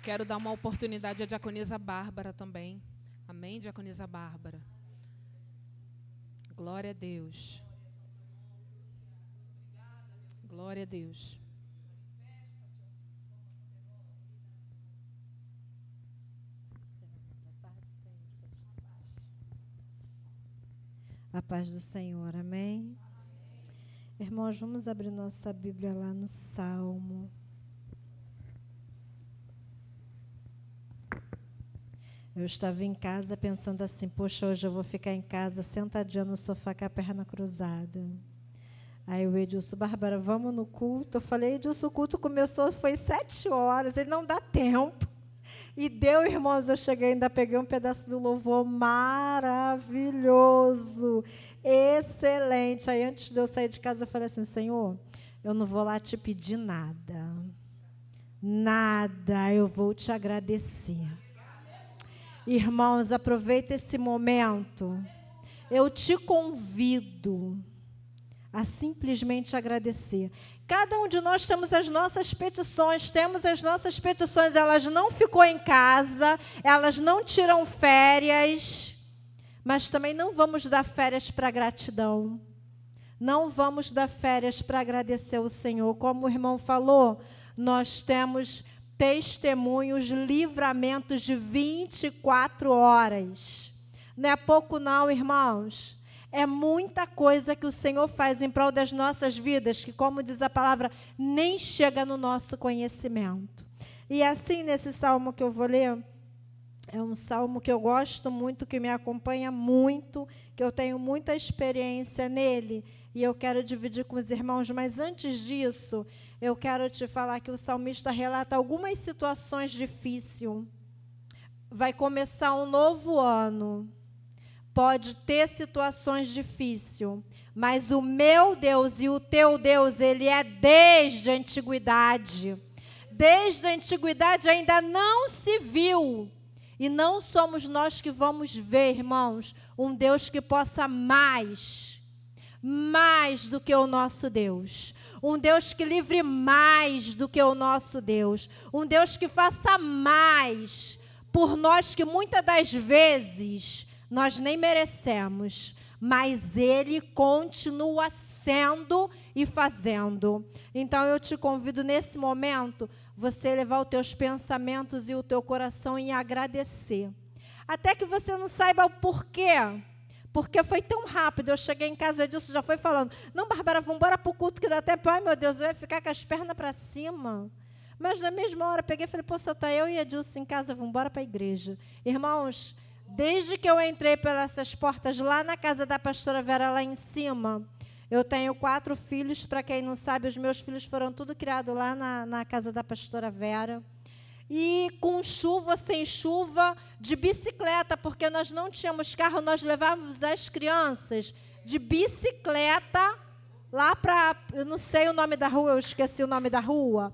[SPEAKER 1] Quero dar uma oportunidade à diaconisa Bárbara também. Amém, diaconisa Bárbara? Glória a Deus. Glória a Deus.
[SPEAKER 7] A paz do Senhor, amém? Irmãos, vamos abrir nossa Bíblia lá no Salmo. Eu estava em casa pensando assim: poxa, hoje eu vou ficar em casa sentadinha no sofá com a perna cruzada. Aí o Edilson: Bárbara, vamos no culto? Eu falei: Edilson, o culto começou, foi 7 horas, ele não dá tempo. E deu, irmãos, eu cheguei, ainda peguei um pedaço do louvor maravilhoso, excelente. Aí antes de eu sair de casa, eu falei assim: Senhor, eu não vou lá te pedir nada, eu vou te agradecer. Irmãos, aproveita esse momento, eu te convido a simplesmente agradecer. Cada um de nós temos as nossas petições, elas não ficou em casa, elas não tiram férias, mas também não vamos dar férias para gratidão, não vamos dar férias para agradecer o Senhor. Como o irmão falou, nós temos testemunhos, livramentos de 24 horas. Não é pouco não, irmãos. É muita coisa que o Senhor faz em prol das nossas vidas, que, como diz a palavra, nem chega no nosso conhecimento. E assim, nesse salmo que eu vou ler, é um salmo que eu gosto muito, que me acompanha muito, que eu tenho muita experiência nele, e eu quero dividir com os irmãos. Mas antes disso, eu quero te falar que o salmista relata algumas situações difíceis. Vai começar um novo ano. Pode ter situações difíceis, mas o meu Deus e o teu Deus, Ele é desde a antiguidade. Desde a antiguidade ainda não se viu. E não somos nós que vamos ver, irmãos, um Deus que possa mais mais do que o nosso Deus. Um Deus que livre mais do que o nosso Deus. Um Deus que faça mais por nós que muitas das vezes nós nem merecemos. Mas Ele continua sendo e fazendo. Então eu te convido nesse momento, você levar os teus pensamentos e o teu coração em agradecer. Até que você não saiba o porquê. Porque foi tão rápido. Eu cheguei em casa, o Edilson já foi falando, não, Bárbara, vamos embora para o culto que dá tempo. Ai, meu Deus, eu ia ficar com as pernas para cima. Mas na mesma hora, peguei e falei, pô, só está eu e Edilson em casa, vamos embora para a igreja. Irmãos, desde que eu entrei pelas essas portas lá na casa da pastora Vera, lá em cima, eu tenho 4 filhos. Para quem não sabe, os meus filhos foram tudo criados lá na casa da pastora Vera. E com chuva, sem chuva, de bicicleta, porque nós não tínhamos carro, nós levávamos as crianças de bicicleta lá para, eu não sei o nome da rua, eu esqueci o nome da rua,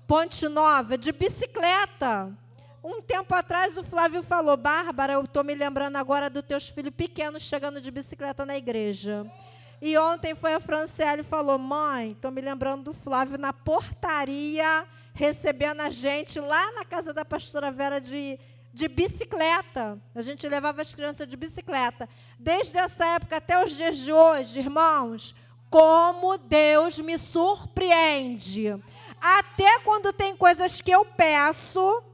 [SPEAKER 7] Ponte Nova, de bicicleta. Um tempo atrás o Flávio falou, Bárbara, eu estou me lembrando agora dos teus filhos pequenos chegando de bicicleta na igreja. E ontem foi a Franciele e falou, mãe, estou me lembrando do Flávio na portaria, recebendo a gente lá na casa da pastora Vera de bicicleta. A gente levava as crianças de bicicleta. Desde essa época até os dias de hoje, irmãos, como Deus me surpreende. Até quando tem coisas que eu peço,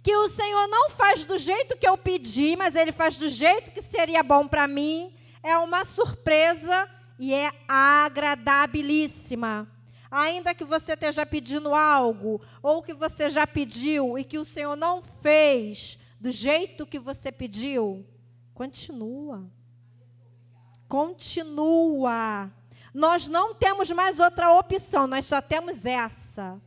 [SPEAKER 7] que o Senhor não faz do jeito que eu pedi, mas Ele faz do jeito que seria bom para mim, é uma surpresa e é agradabilíssima. Ainda que você esteja pedindo algo, ou que você já pediu e que o Senhor não fez do jeito que você pediu, continua. Continua. Nós não temos mais outra opção, nós só temos essa.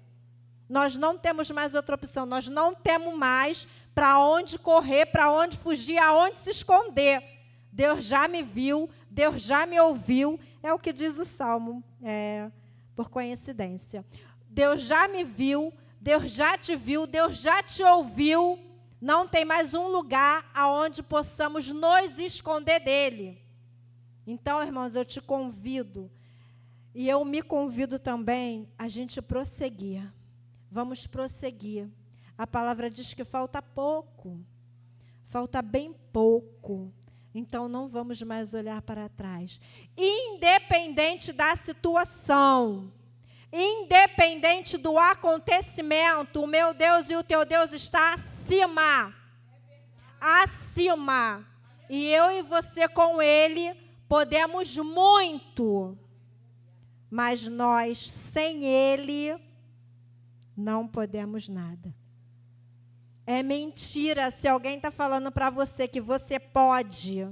[SPEAKER 7] Nós não temos mais outra opção, nós não temos mais para onde correr, para onde fugir, aonde se esconder. Deus já me viu, Deus já me ouviu, é o que diz o Salmo, por coincidência. Deus já me viu, Deus já te viu, Deus já te ouviu. Não tem mais um lugar aonde possamos nos esconder dele. Então, irmãos, eu te convido, e eu me convido também, a gente prosseguir. Vamos prosseguir. A palavra diz que falta pouco, falta bem pouco. Então, não vamos mais olhar para trás. Independente da situação, independente do acontecimento, o meu Deus e o teu Deus está acima. Acima. E eu e você com Ele podemos muito. Mas nós, sem Ele, não podemos nada. É mentira se alguém está falando para você que você pode.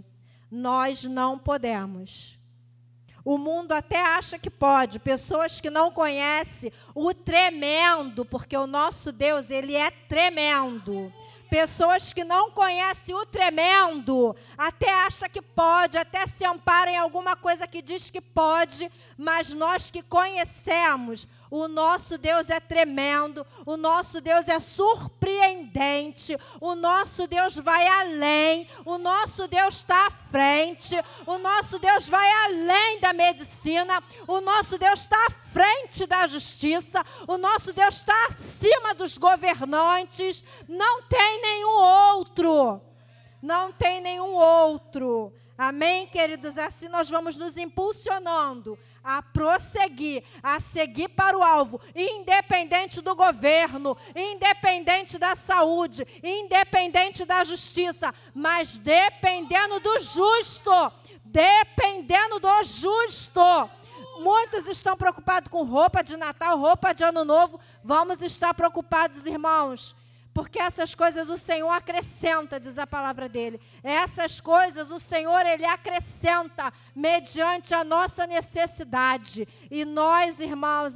[SPEAKER 7] Nós não podemos. O mundo até acha que pode. Pessoas que não conhecem o tremendo, porque o nosso Deus, Ele é tremendo. Pessoas que não conhecem o tremendo, até acham que pode, até se amparam em alguma coisa que diz que pode, mas nós que conhecemos, o nosso Deus é tremendo, o nosso Deus é surpreendente, o nosso Deus vai além, o nosso Deus está à frente, o nosso Deus vai além da medicina, o nosso Deus está à frente da justiça, o nosso Deus está acima dos governantes, não tem nenhum outro, não tem nenhum outro. Amém, queridos? Assim nós vamos nos impulsionando a prosseguir, a seguir para o alvo, independente do governo, independente da saúde, independente da justiça, mas dependendo do justo, dependendo do justo. Muitos estão preocupados com roupa de Natal, roupa de Ano Novo. Vamos estar preocupados, irmãos, porque essas coisas o Senhor acrescenta, diz a palavra dele. Essas coisas o Senhor, Ele acrescenta mediante a nossa necessidade. E nós, irmãos,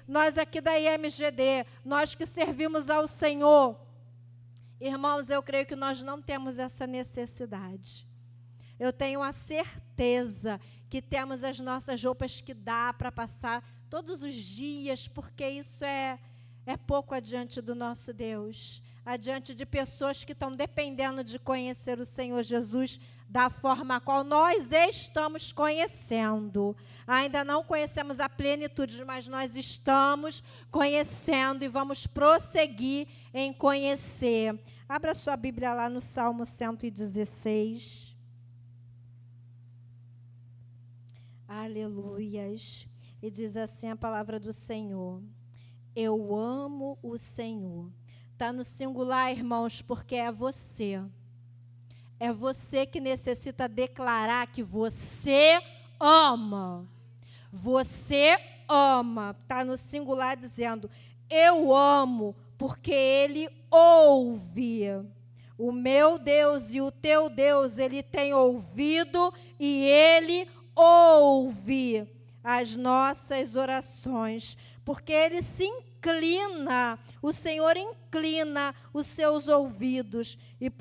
[SPEAKER 7] nós aqui da IMGD, nós que servimos ao Senhor, irmãos, eu creio que nós não temos essa necessidade. Eu tenho a certeza que temos as nossas roupas que dá para passar todos os dias, porque isso é pouco adiante do nosso Deus. adiante de pessoas que estão dependendo de conhecer o Senhor Jesus da forma a qual nós estamos conhecendo. Ainda não conhecemos a plenitude, mas nós estamos conhecendo e vamos prosseguir em conhecer. Abra sua Bíblia lá no Salmo 116. Aleluias. E diz assim a palavra do Senhor: eu amo o Senhor. Está no singular, irmãos, porque é você. É você que necessita declarar que você ama. Você ama. Está no singular dizendo, eu amo, porque Ele ouve. O meu Deus e o teu Deus, Ele tem ouvido e Ele ouve as nossas orações, porque Ele se inclina, o Senhor inclina os seus ouvidos, e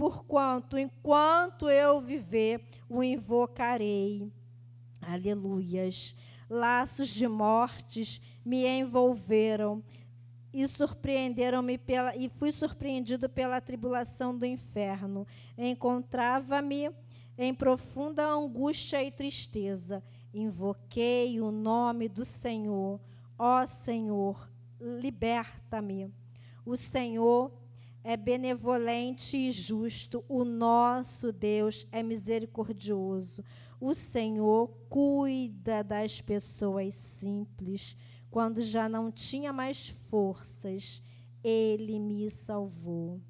[SPEAKER 7] enquanto eu viver, o invocarei. Aleluias. Laços de mortes me envolveram e surpreenderam-me e fui surpreendido pela tribulação do inferno. Encontrava-me em profunda angústia e tristeza. Invoquei o nome do Senhor. Ó Senhor, liberta-me. O Senhor é benevolente e justo. O nosso Deus é misericordioso. O Senhor cuida das pessoas simples. Quando já não tinha mais forças, Ele me salvou.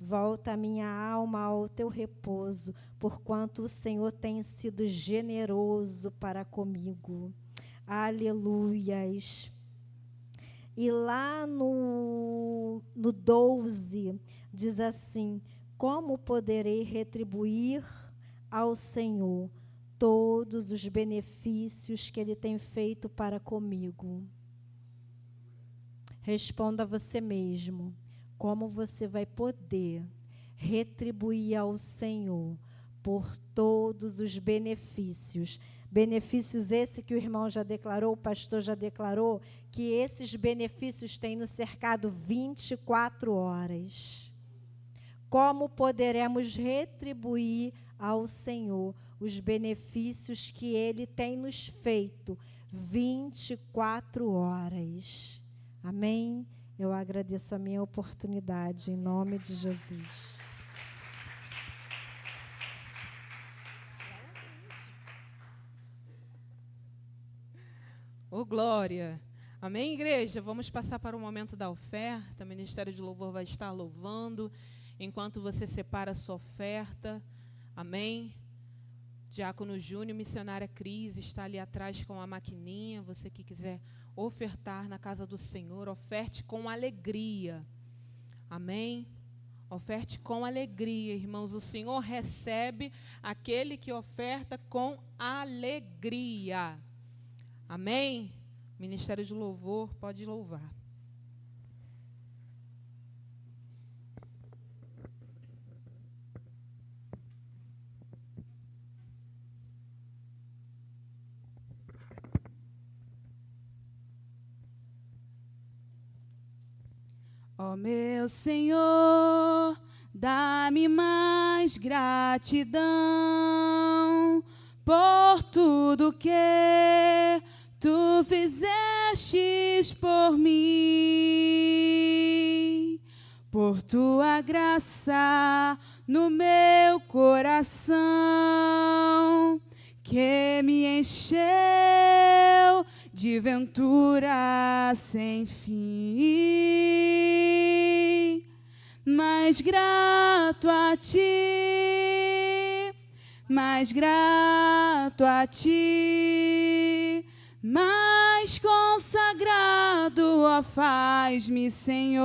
[SPEAKER 7] Volta a minha alma ao teu repouso, porquanto o Senhor tem sido generoso para comigo. Aleluias. E lá no 12, diz assim, como poderei retribuir ao Senhor todos os benefícios que Ele tem feito para comigo? Responda você mesmo. Como você vai poder retribuir ao Senhor por todos os benefícios? Benefícios esse que o irmão já declarou, o pastor já declarou, que esses benefícios têm nos cercado 24 horas. Como poderemos retribuir ao Senhor os benefícios que Ele tem nos feito 24 horas? Amém? Eu agradeço a minha oportunidade, em nome de Jesus.
[SPEAKER 1] Ô, glória. Amém, igreja? Vamos passar para o momento da oferta. O Ministério de Louvor vai estar louvando enquanto você separa a sua oferta. Amém? Diácono Júnior, missionária Cris, está ali atrás com a maquininha. Você que quiser ofertar na casa do Senhor, oferte com alegria. Amém? Oferte com alegria, irmãos. O Senhor recebe aquele que oferta com alegria. Amém? Ministério de Louvor, pode louvar.
[SPEAKER 2] Ó meu Senhor, dá-me mais gratidão por tudo que Tu fizestes por mim, por Tua graça no meu coração, que me encheu de ventura sem fim. Mais grato a Ti, mais grato a Ti, mais consagrado, ó, faz-me, Senhor,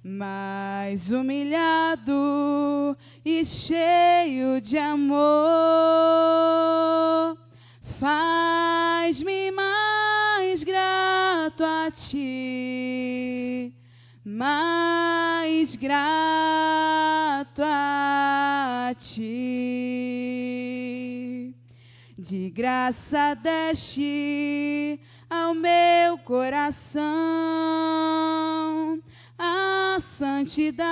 [SPEAKER 2] mais humilhado e cheio de amor. Faz-me mais grato a Ti, mais grato a Ti. De graça deste ao meu coração a santidade,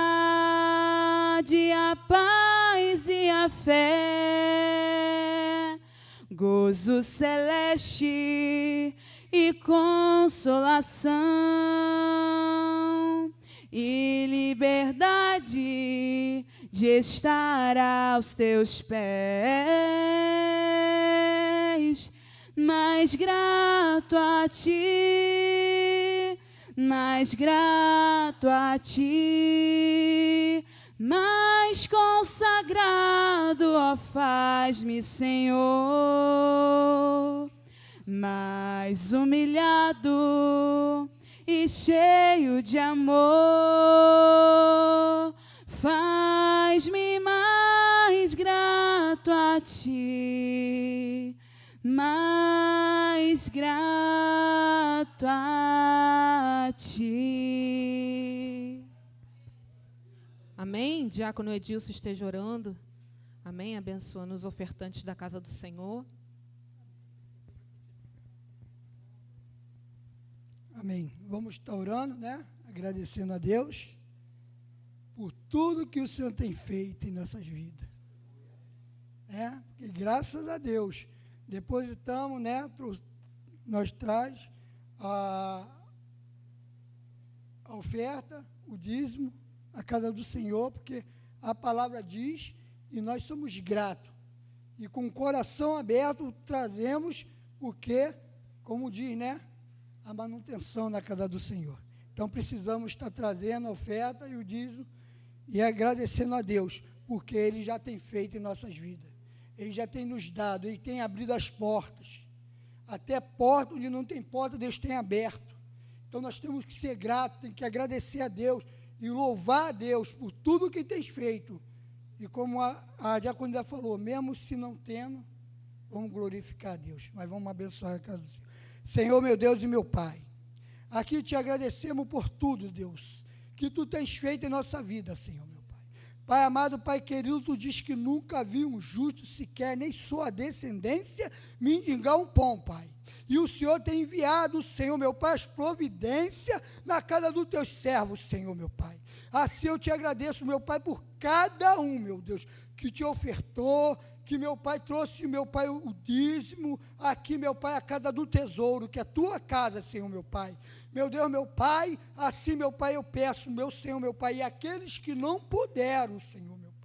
[SPEAKER 2] a paz e a fé, gozo celeste e consolação, e liberdade de estar aos teus pés, mais grato a ti, mais grato a ti, mais consagrado, ó, faz-me, Senhor, mais humilhado e cheio de amor, faz-me mais grato a ti, mais grato a ti.
[SPEAKER 1] Amém? Diácono Edilson esteja orando. Amém? Abençoando os ofertantes da casa do Senhor.
[SPEAKER 8] Amém. Vamos estar orando, né? Agradecendo a Deus por tudo que o Senhor tem feito em nossas vidas. Né? Porque graças a Deus, depositamos, né? Nós traz a oferta, o dízimo, a casa do Senhor, porque a palavra diz, e nós somos gratos. E com o coração aberto trazemos o que, como diz, né? A manutenção na casa do Senhor. Então, precisamos estar trazendo a oferta e o dízimo e agradecendo a Deus, porque Ele já tem feito em nossas vidas. Ele já tem nos dado, Ele tem abrido as portas. Até porta onde não tem porta, Deus tem aberto. Então, nós temos que ser gratos, temos que agradecer a Deus e louvar a Deus por tudo que tem feito. E como a diaconisa falou, mesmo se não tendo, vamos glorificar a Deus, mas vamos abençoar a casa do Senhor. Senhor, meu Deus e meu Pai, aqui te agradecemos por tudo, Deus, que Tu tens feito em nossa vida, Senhor, meu Pai. Pai amado, Pai querido, Tu diz que nunca vi um justo sequer, nem sua descendência, mendigar um pão, Pai. E o Senhor tem enviado, Senhor, meu Pai, as providências na casa dos Teus servos, Senhor, meu Pai. Assim eu te agradeço, meu Pai, por cada um, meu Deus, que te ofertou, que meu Pai trouxe, meu Pai, o dízimo, aqui, meu Pai, a casa do tesouro, que é a Tua casa, Senhor, meu Pai. Meu Deus, meu Pai, assim, meu Pai, eu peço, meu Senhor, meu Pai, e aqueles que não puderam, Senhor, meu Pai.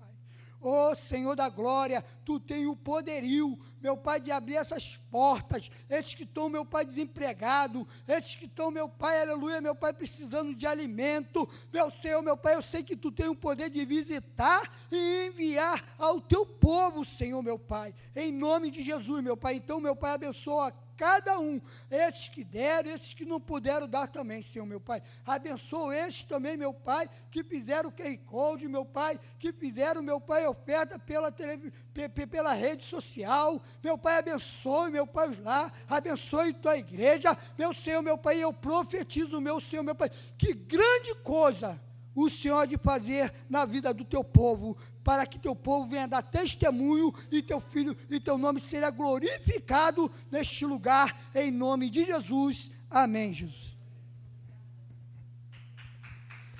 [SPEAKER 8] Ó Senhor da glória, Tu tens o poderio, meu Pai, de abrir essas portas, esses que estão, meu Pai, desempregados, esses que estão, meu Pai, aleluia, meu Pai, precisando de alimento, meu Senhor, meu Pai, eu sei que Tu tens o poder de visitar e enviar ao Teu povo, Senhor, meu Pai, em nome de Jesus, meu Pai. Então, meu Pai, abençoa cada um, esses que deram, esses que não puderam dar também, Senhor, meu Pai. Abençoa esses também, meu Pai, que fizeram o QR Code, meu Pai, que fizeram, meu Pai, oferta pela rede social. Meu Pai, abençoe, meu Pai, os lá, abençoe Tua igreja, meu Senhor, meu Pai, eu profetizo, meu Senhor, meu Pai, que grande coisa o Senhor há de fazer na vida do Teu povo, para que Teu povo venha dar testemunho e Teu Filho e Teu nome será glorificado neste lugar, em nome de Jesus. Amém, Jesus.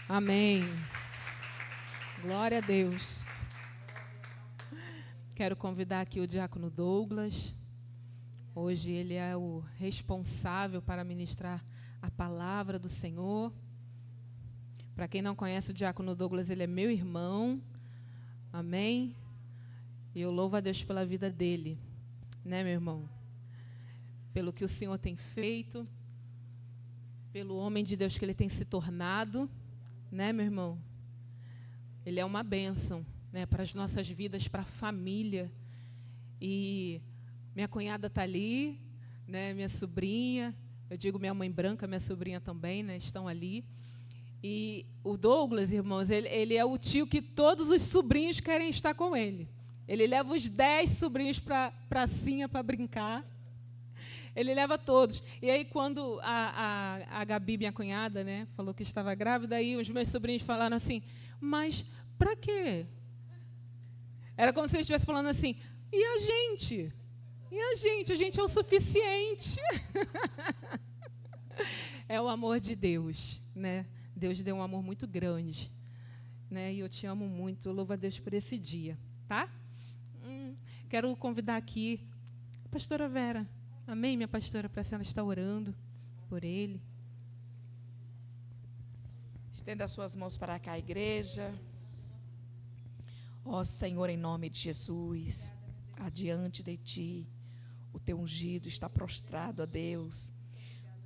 [SPEAKER 1] Amém. Glória a Deus. Quero convidar aqui o diácono Douglas. Hoje ele é o responsável para ministrar a palavra do Senhor. Para quem não conhece o diácono Douglas, ele é meu irmão. Amém? E eu louvo a Deus pela vida dele, né, meu irmão? Pelo que o Senhor tem feito, pelo homem de Deus que ele tem se tornado, né, meu irmão? Ele é uma bênção, né, para as nossas vidas, para a família. E minha cunhada está ali, né, minha sobrinha, eu digo minha mãe branca, minha sobrinha também, né, estão ali. E o Douglas, irmãos, ele é o tio que todos os sobrinhos querem estar com ele. Ele leva os 10 sobrinhos para a pracinha para brincar. Ele leva todos. E aí, quando a Gabi, minha cunhada, né, falou que estava grávida, aí os meus sobrinhos falaram assim, mas para quê? Era como se eles estivessem falando assim, e a gente? E a gente? A gente é o suficiente. É o amor de Deus, né? Deus deu um amor muito grande, né? E eu te amo muito. Louvo a Deus por esse dia, tá? Quero convidar aqui a pastora Vera. Amém, minha pastora, para a senhora estar orando por ele.
[SPEAKER 9] Estenda as suas mãos para cá, igreja. Ó Senhor, em nome de Jesus, adiante de Ti, o Teu ungido está prostrado a Deus,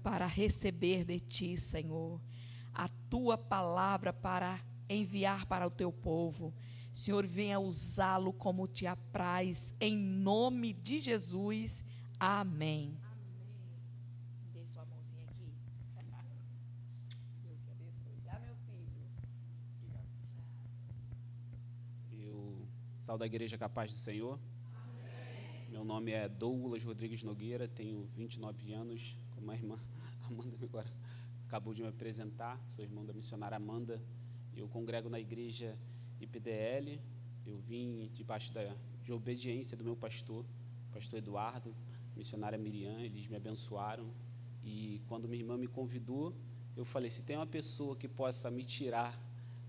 [SPEAKER 9] para receber de Ti, Senhor, a Tua palavra para enviar para o Teu povo. Senhor, venha usá-lo como Te apraz, em nome de Jesus. Amém. Dê sua mãozinha aqui. Deus te abençoe. Dá, meu filho.
[SPEAKER 10] Eu saúdo a Igreja Capaz do Senhor. Amém. Meu nome é Douglas Rodrigues Nogueira, tenho 29 anos, como a irmã Amanda agora acabou de me apresentar, sou irmão da missionária Amanda. Eu congrego na Igreja IPDL, eu vim debaixo de obediência do meu pastor Eduardo, missionária Miriam, eles me abençoaram. E quando minha irmã me convidou, eu falei, se tem uma pessoa que possa me tirar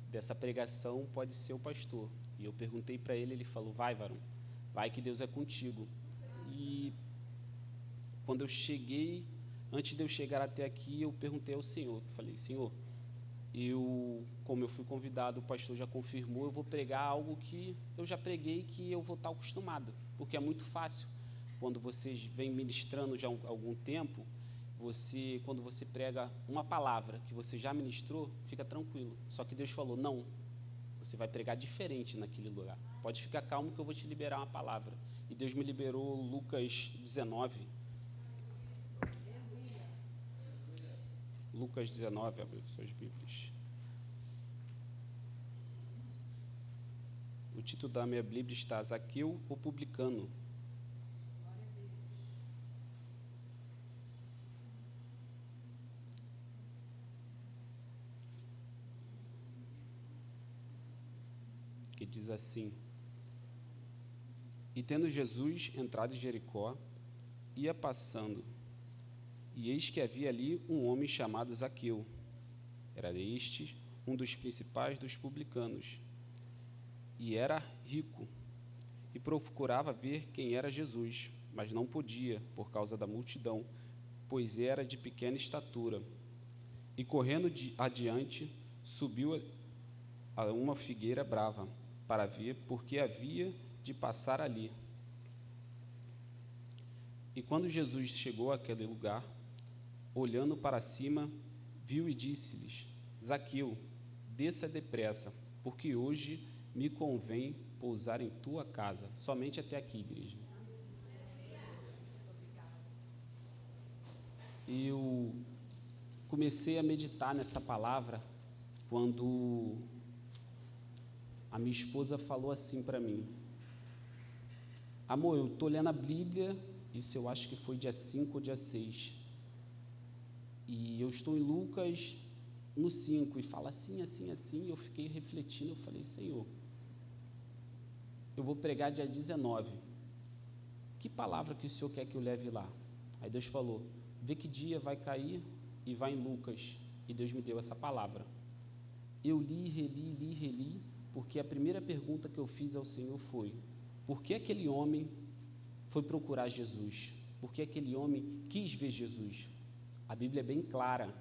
[SPEAKER 10] dessa pregação, pode ser o pastor. E eu perguntei para ele, ele falou, vai, varão, vai que Deus é contigo. E quando eu cheguei, antes de eu chegar até aqui, eu perguntei ao Senhor, falei, Senhor, como eu fui convidado, o pastor já confirmou, eu vou pregar algo que eu já preguei, que eu vou estar acostumado, porque é muito fácil. Quando vocês vêm ministrando já há algum tempo, quando você prega uma palavra que você já ministrou, fica tranquilo. Só que Deus falou, não, você vai pregar diferente naquele lugar. Pode ficar calmo que eu vou te liberar uma palavra. E Deus me liberou Lucas 19. Lucas 19, abre suas Bíblias. O título da minha Bíblia está Zaqueu, o publicano. Que diz assim: E tendo Jesus entrado em Jericó, ia passando, e eis que havia ali um homem chamado Zaqueu. Era este um dos principais dos publicanos, e era rico, e procurava ver quem era Jesus, mas não podia, por causa da multidão, pois era de pequena estatura. E correndo adiante, subiu a uma figueira brava, para ver, porque havia de passar ali. E quando Jesus chegou àquele lugar, olhando para cima, viu e disse-lhes, Zaqueu, desça depressa, porque hoje me convém pousar em tua casa. Somente até aqui, igreja. Eu comecei a meditar nessa palavra quando a minha esposa falou assim para mim, amor, eu estou lendo a Bíblia, isso eu acho que foi dia 5 ou dia 6, e eu estou em Lucas no 5, e fala assim, assim, assim, eu fiquei refletindo, eu falei, Senhor, eu vou pregar dia 19, que palavra que o Senhor quer que eu leve lá? Aí Deus falou, vê que dia vai cair e vai em Lucas, e Deus me deu essa palavra. Eu li, reli, porque a primeira pergunta que eu fiz ao Senhor foi, por que aquele homem foi procurar Jesus? Por que aquele homem quis ver Jesus? A Bíblia é bem clara,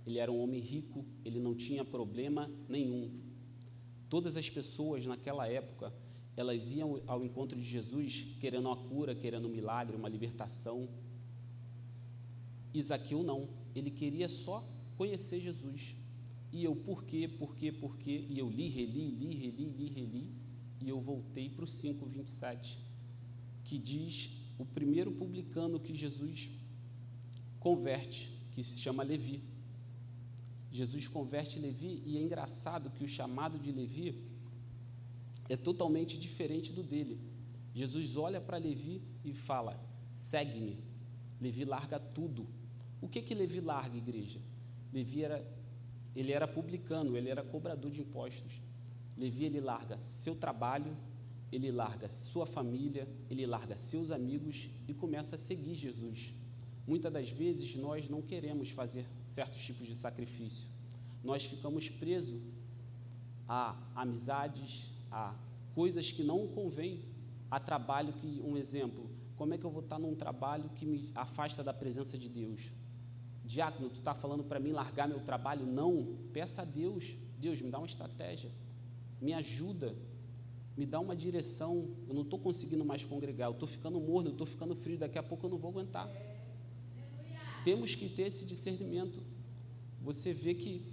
[SPEAKER 10] ele era um homem rico, ele não tinha problema nenhum. Todas as pessoas naquela época, elas iam ao encontro de Jesus querendo uma cura, querendo um milagre, uma libertação. Zaqueu não, ele queria só conhecer Jesus. E eu, por quê? E eu li, reli, e eu voltei para o 5:27, que diz o primeiro publicano que Jesus converte, que se chama Levi. Jesus converte Levi, e é engraçado que o chamado de Levi é totalmente diferente do dele. Jesus olha para Levi e fala, segue-me. Levi larga tudo. O que Levi larga, igreja? Levi ele era publicano, ele era cobrador de impostos. Levi, ele larga seu trabalho, ele larga sua família, ele larga seus amigos e começa a seguir Jesus. Muitas das vezes nós não queremos fazer certos tipos de sacrifício. nós ficamos presos a amizades, a coisas que não convêm, a trabalho que, um exemplo, como é que eu vou estar num trabalho que me afasta da presença de Deus? Diácono, tu está falando para mim largar meu trabalho? Não, peça a Deus, Deus, me dá uma estratégia, me ajuda, me dá uma direção, eu não estou conseguindo mais congregar, eu estou ficando morno, eu estou ficando frio, daqui a pouco eu não vou aguentar. Temos que ter esse discernimento. Você vê que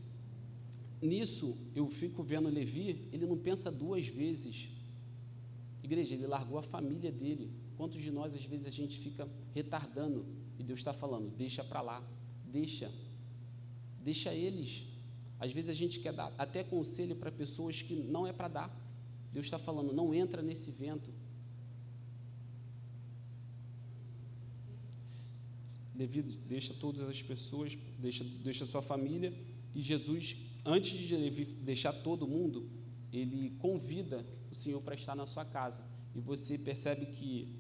[SPEAKER 10] nisso, eu fico vendo Levi, ele não pensa duas vezes. Igreja, ele largou a família dele. Quantos de nós, às vezes, a gente fica retardando e Deus está falando, deixa para lá, deixa eles. Às vezes a gente quer dar até conselho para pessoas que não é para dar. Deus está falando, não entra nesse vento. Levi deixa todas as pessoas, deixa sua família, e Jesus, antes de Levi deixar todo mundo, ele convida o Senhor para estar na sua casa. E você percebe que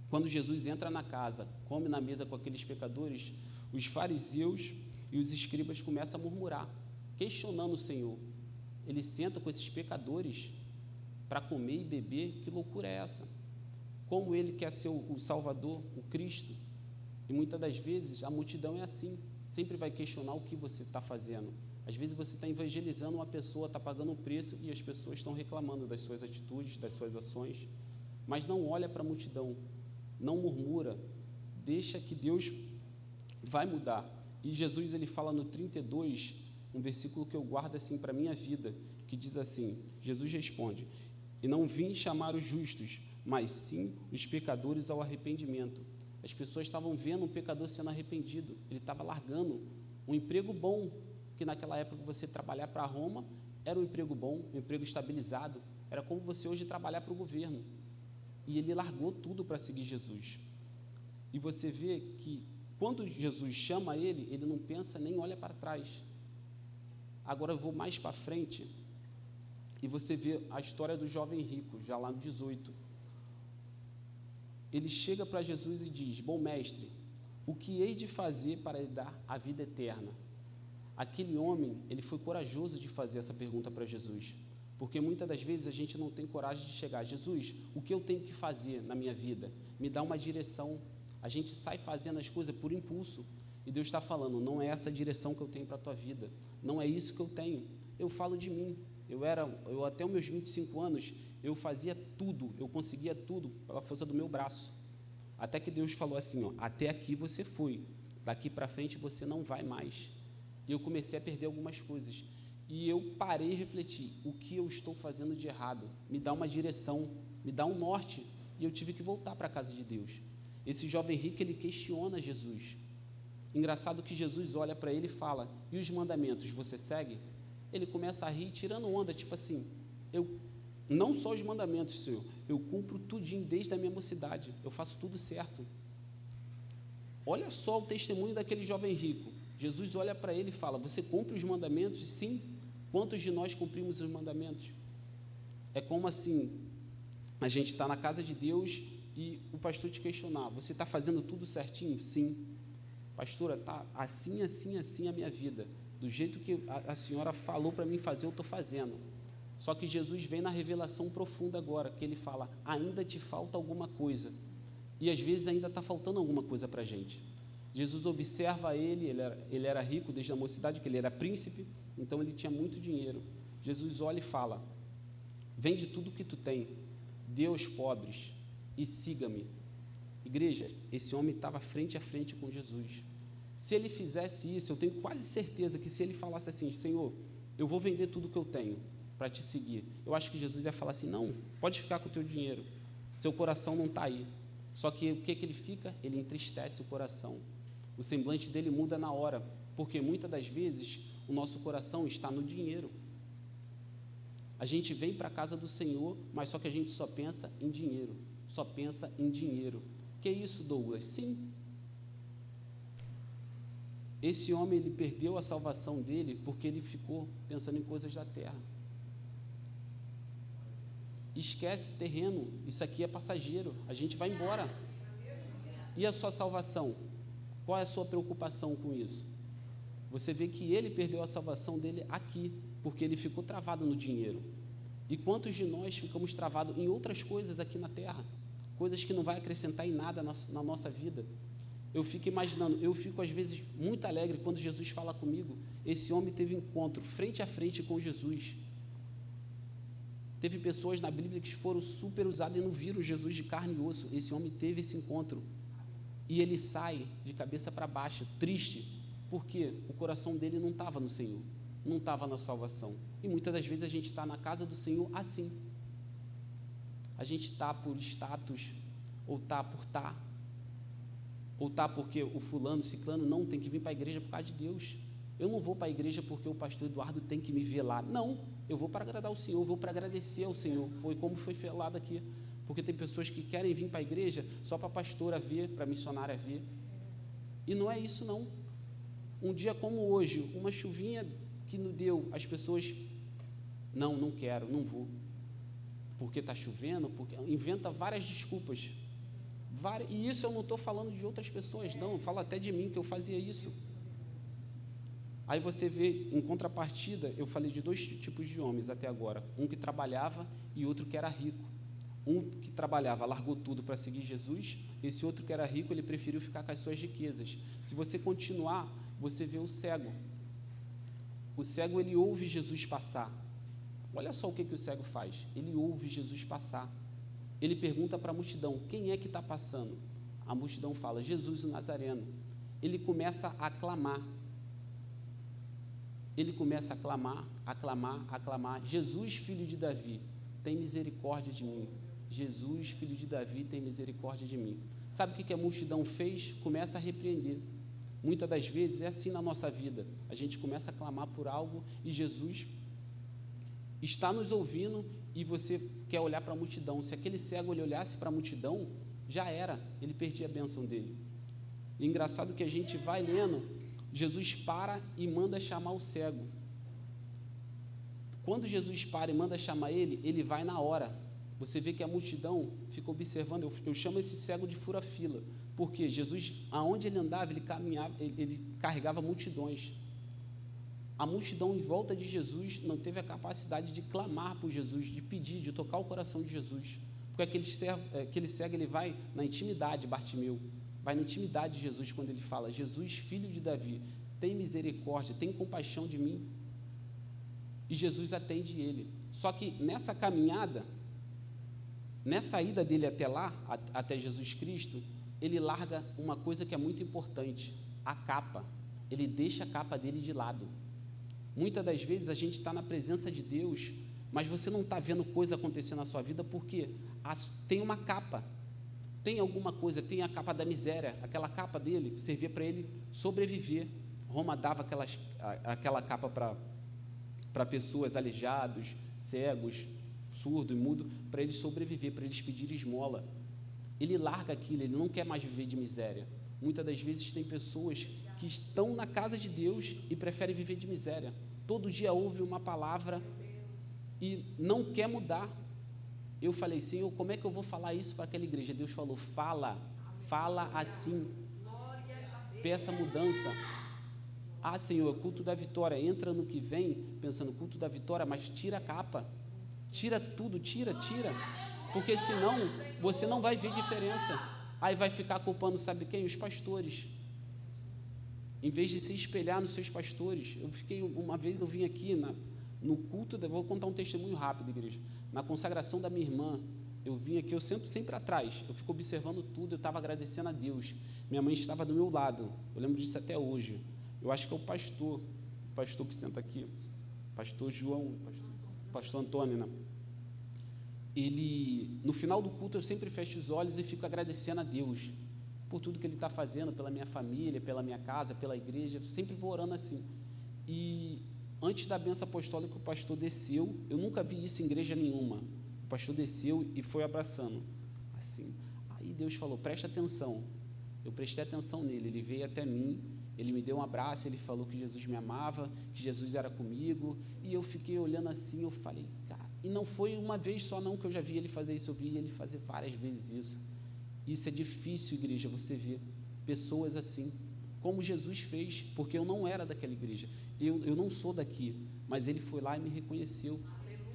[SPEAKER 10] quando Jesus entra na casa, come na mesa com aqueles pecadores, os fariseus e os escribas começam a murmurar, questionando o Senhor. Ele senta com esses pecadores para comer e beber, que loucura é essa? Como ele quer ser o Salvador, o Cristo? E muitas das vezes a multidão é assim, sempre vai questionar o que você está fazendo. Às vezes você está evangelizando uma pessoa, está pagando um preço e as pessoas estão reclamando das suas atitudes, das suas ações, mas não olha para a multidão, não murmura, deixa que Deus vai mudar. E Jesus, ele fala no 32, um versículo que eu guardo assim para a minha vida, que diz assim, Jesus responde, e não vim chamar os justos, mas sim os pecadores ao arrependimento. As pessoas estavam vendo um pecador sendo arrependido, ele estava largando um emprego bom, que naquela época você trabalhar para Roma era um emprego bom, um emprego estabilizado, era como você hoje trabalhar para o governo, e ele largou tudo para seguir Jesus. E você vê que quando Jesus chama ele, ele não pensa nem olha para trás. Agora eu vou mais para frente, e você vê a história do jovem rico, já lá no 18. Ele chega para Jesus e diz, bom mestre, o que hei de fazer para lhe dar a vida eterna? Aquele homem, ele foi corajoso de fazer essa pergunta para Jesus, porque muitas das vezes a gente não tem coragem de chegar, Jesus, o que eu tenho que fazer na minha vida? Me dá uma direção. A gente sai fazendo as coisas por impulso, e Deus está falando, não é essa direção que eu tenho para a tua vida, não é isso que eu tenho. Eu falo de mim, eu até os meus 25 anos, eu fazia tudo, eu conseguia tudo pela força do meu braço, até que Deus falou assim, ó, até aqui você foi, daqui para frente você não vai mais. E eu comecei a perder algumas coisas, e eu parei e refleti, o que eu estou fazendo de errado? Me dá uma direção, me dá um norte, e eu tive que voltar para a casa de Deus. Esse jovem rico, ele questiona Jesus. Engraçado que Jesus olha para ele e fala, e os mandamentos, você segue? Ele começa a rir, tirando onda, tipo assim, não só os mandamentos, Senhor, eu cumpro tudinho desde a minha mocidade, eu faço tudo certo. Olha só o testemunho daquele jovem rico. Jesus olha para ele e fala, você cumpre os mandamentos? Sim. Quantos de nós cumprimos os mandamentos? É como assim, a gente está na casa de Deus e o pastor te questionar, você está fazendo tudo certinho? Sim. Pastora, está assim, assim, assim a minha vida. Do jeito que a senhora falou para mim fazer, eu estou fazendo. Só que Jesus vem na revelação profunda agora, que ele fala, ainda te falta alguma coisa. E às vezes ainda está faltando alguma coisa para a gente. Jesus observa ele era rico desde a mocidade, que ele era príncipe, então ele tinha muito dinheiro. Jesus olha e fala, vende tudo que tu tem, dê aos pobres e siga-me. Igreja, esse homem estava frente a frente com Jesus. Se ele fizesse isso, eu tenho quase certeza que se ele falasse assim, Senhor, eu vou vender tudo que eu tenho para te seguir, eu acho que Jesus ia falar assim, não, pode ficar com o teu dinheiro, seu coração não está aí. Só que o que ele fica? Ele entristece o coração. O semblante dele muda na hora, porque muitas das vezes o nosso coração está no dinheiro. A gente vem para a casa do Senhor, mas só que a gente só pensa em dinheiro, só pensa em dinheiro. Que isso, Douglas? Sim. Esse homem, ele perdeu a salvação dele porque ele ficou pensando em coisas da terra. Esquece terreno, isso aqui é passageiro, a gente vai embora. E a sua salvação? Qual é a sua preocupação com isso? Você vê que ele perdeu a salvação dele aqui, porque ele ficou travado no dinheiro. E quantos de nós ficamos travados em outras coisas aqui na terra? Coisas que não vai acrescentar em nada na nossa vida. Eu fico imaginando, eu fico às vezes muito alegre quando Jesus fala comigo. Esse homem teve um encontro frente a frente com Jesus. Teve pessoas na Bíblia que foram super usadas e não viram Jesus de carne e osso. Esse homem teve esse encontro. E ele sai de cabeça para baixo, triste, porque o coração dele não estava no Senhor, não estava na salvação. E muitas das vezes a gente está na casa do Senhor assim. A gente está por status, ou está por estar, ou está porque o fulano, ciclano, não tem que vir para a igreja por causa de Deus. Eu não vou para a igreja porque o pastor Eduardo tem que me ver lá. Não, eu vou para agradar o Senhor, eu vou para agradecer ao Senhor. Foi como foi falado aqui. Porque tem pessoas que querem vir para a igreja só para a pastora ver, para a missionária ver. E não é isso, não. Um dia como hoje, uma chuvinha que nos deu, as pessoas, não quero, não vou. Porque está chovendo, porque inventa várias desculpas. E isso eu não estou falando de outras pessoas, não. Eu falo até de mim, que eu fazia isso. Aí você vê, em contrapartida, eu falei de 2 tipos de homens até agora. Um que trabalhava e outro que era rico. Um que trabalhava, largou tudo para seguir Jesus. Esse outro que era rico, ele preferiu ficar com as suas riquezas. Se você continuar, você vê o cego. O cego, ele ouve Jesus passar. Olha só o que o cego faz. Ele ouve Jesus passar. Ele pergunta para a multidão, quem é que está passando? A multidão fala, Jesus o Nazareno. Ele começa a clamar. Ele começa a clamar. Jesus, filho de Davi, tem misericórdia de mim. Jesus, filho de Davi, tem misericórdia de mim. Sabe o que a multidão fez? Começa a repreender. Muitas das vezes é assim na nossa vida. A gente começa a clamar por algo e Jesus está nos ouvindo e você quer olhar para a multidão. Se aquele cego ele olhasse para a multidão, já era, ele perdia a bênção dele. E engraçado que a gente vai lendo, Jesus para e manda chamar o cego. Quando Jesus para e manda chamar ele, ele vai na hora. Você vê que a multidão fica observando, eu chamo esse cego de fura-fila, porque Jesus, aonde ele andava, ele caminhava, ele carregava multidões. A multidão em volta de Jesus não teve a capacidade de clamar por Jesus, de pedir, de tocar o coração de Jesus, porque aquele cego ele vai na intimidade, Bartimeu, vai na intimidade de Jesus quando ele fala, Jesus, filho de Davi, tem misericórdia, tem compaixão de mim. E Jesus atende ele. Só que nessa caminhada, nessa ida dele até lá, até Jesus Cristo, ele larga uma coisa que é muito importante, a capa. Ele deixa a capa dele de lado. Muitas das vezes a gente está na presença de Deus, mas você não está vendo coisa acontecer na sua vida porque tem uma capa, tem alguma coisa, tem a capa da miséria, aquela capa dele servia para ele sobreviver. Roma dava aquela capa para pessoas aleijados, cegos, surdo e mudo, para eles sobreviver, para eles pedir esmola. Ele larga aquilo, ele não quer mais viver de miséria. Muitas das vezes tem pessoas que estão na casa de Deus e preferem viver de miséria. Todo dia ouve uma palavra e não quer mudar. Eu falei, Senhor, como é que eu vou falar isso para aquela igreja? Deus falou, fala assim, peça mudança. Ah, Senhor, culto da vitória, entra no que vem, pensando, culto da vitória, mas tira a capa, tira tudo, tira, porque senão você não vai ver diferença. Aí vai ficar culpando, sabe quem? Os pastores. Em vez de se espelhar nos seus pastores. Uma vez eu vim aqui no culto, vou contar um testemunho rápido, igreja. Na consagração da minha irmã, eu vim aqui, eu sempre atrás, eu fico observando tudo, eu estava agradecendo a Deus. Minha mãe estava do meu lado, eu lembro disso até hoje. Eu acho que é o pastor que senta aqui, pastor João, pastor Antônio, né? Ele, no final do culto, eu sempre fecho os olhos e fico agradecendo a Deus por tudo que Ele está fazendo, pela minha família, pela minha casa, pela igreja, sempre vou orando assim. E antes da bênção apostólica, o pastor desceu, eu nunca vi isso em igreja nenhuma, o pastor desceu e foi abraçando, assim. Aí Deus falou, presta atenção. Eu prestei atenção nele, ele veio até mim, ele me deu um abraço, ele falou que Jesus me amava, que Jesus era comigo, e eu fiquei olhando assim, eu falei, cara, e não foi uma vez só não que eu já vi ele fazer isso, eu vi ele fazer várias vezes isso. Isso é difícil, igreja, você ver pessoas assim, como Jesus fez, porque eu não era daquela igreja, eu não sou daqui, mas ele foi lá e me reconheceu,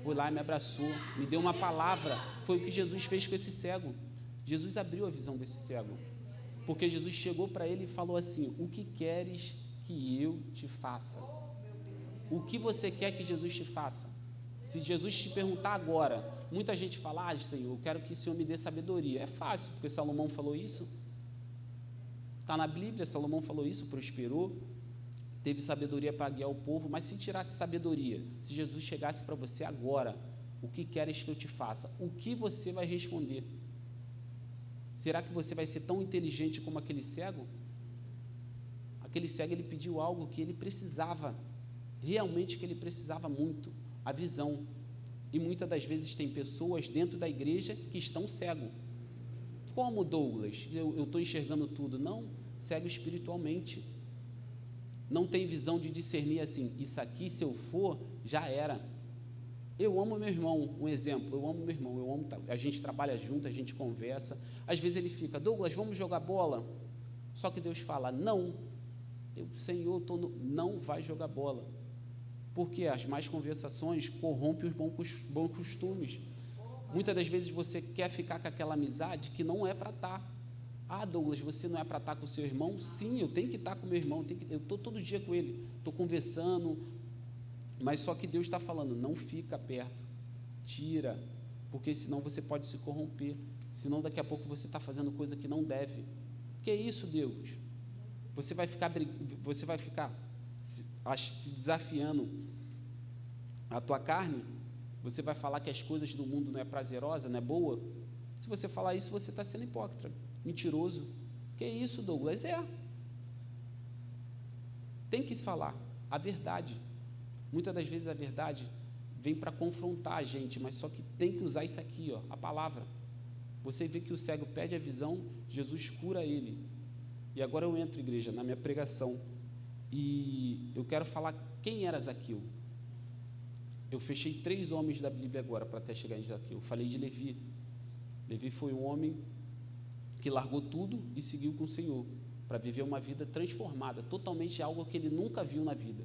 [SPEAKER 10] foi lá e me abraçou, me deu uma palavra. Foi o que Jesus fez com esse cego. Jesus abriu a visão desse cego, porque Jesus chegou para ele e falou assim: o que queres que eu te faça? O que você quer que Jesus te faça? Se Jesus te perguntar agora, muita gente fala: ah, Senhor, eu quero que o Senhor me dê sabedoria. É fácil, porque Salomão falou isso, está na Bíblia. Salomão falou isso, prosperou, teve sabedoria para guiar o povo. Mas se tirasse sabedoria, se Jesus chegasse para você agora: o que queres que eu te faça? O que você vai responder? Será que você vai ser tão inteligente como aquele cego? Aquele cego, ele pediu algo que ele precisava, realmente que ele precisava muito, a visão. E muitas das vezes tem pessoas dentro da igreja que estão cegos. Como, Douglas? Eu estou enxergando tudo. Não, cego espiritualmente. Não tem visão de discernir assim: isso aqui, se eu for, já era. Eu amo meu irmão, um exemplo, eu amo meu irmão, a gente trabalha junto, a gente conversa. Às vezes ele fica: Douglas, vamos jogar bola? Só que Deus fala: não, Senhor, não vai jogar bola. Porque as más conversações corrompem os bons costumes. Muitas das vezes você quer ficar com aquela amizade que não é para estar. Ah, Douglas, você não é para estar com o seu irmão? Sim, eu tenho que estar com o meu irmão, eu estou todo dia com ele, estou conversando, mas só que Deus está falando: não fica perto, tira, porque senão você pode se corromper, senão daqui a pouco você está fazendo coisa que não deve. Que é isso, Deus? Você vai ficar se desafiando a tua carne? Você vai falar que as coisas do mundo não é prazerosa, não é boa? Se você falar isso, você está sendo hipócrita, mentiroso. Que é isso, Douglas? Tem que falar a verdade. Muitas das vezes a verdade vem para confrontar a gente, mas só que tem que usar isso aqui, ó, a palavra. Você vê que o cego pede a visão, Jesus cura ele. E agora eu entro, igreja, na minha pregação, e eu quero falar quem era Zaqueu. Eu fechei 3 homens da Bíblia agora, para até chegar em Zaqueu. Eu falei de Levi. Levi foi um homem que largou tudo e seguiu com o Senhor, para viver uma vida transformada, totalmente algo que ele nunca viu na vida.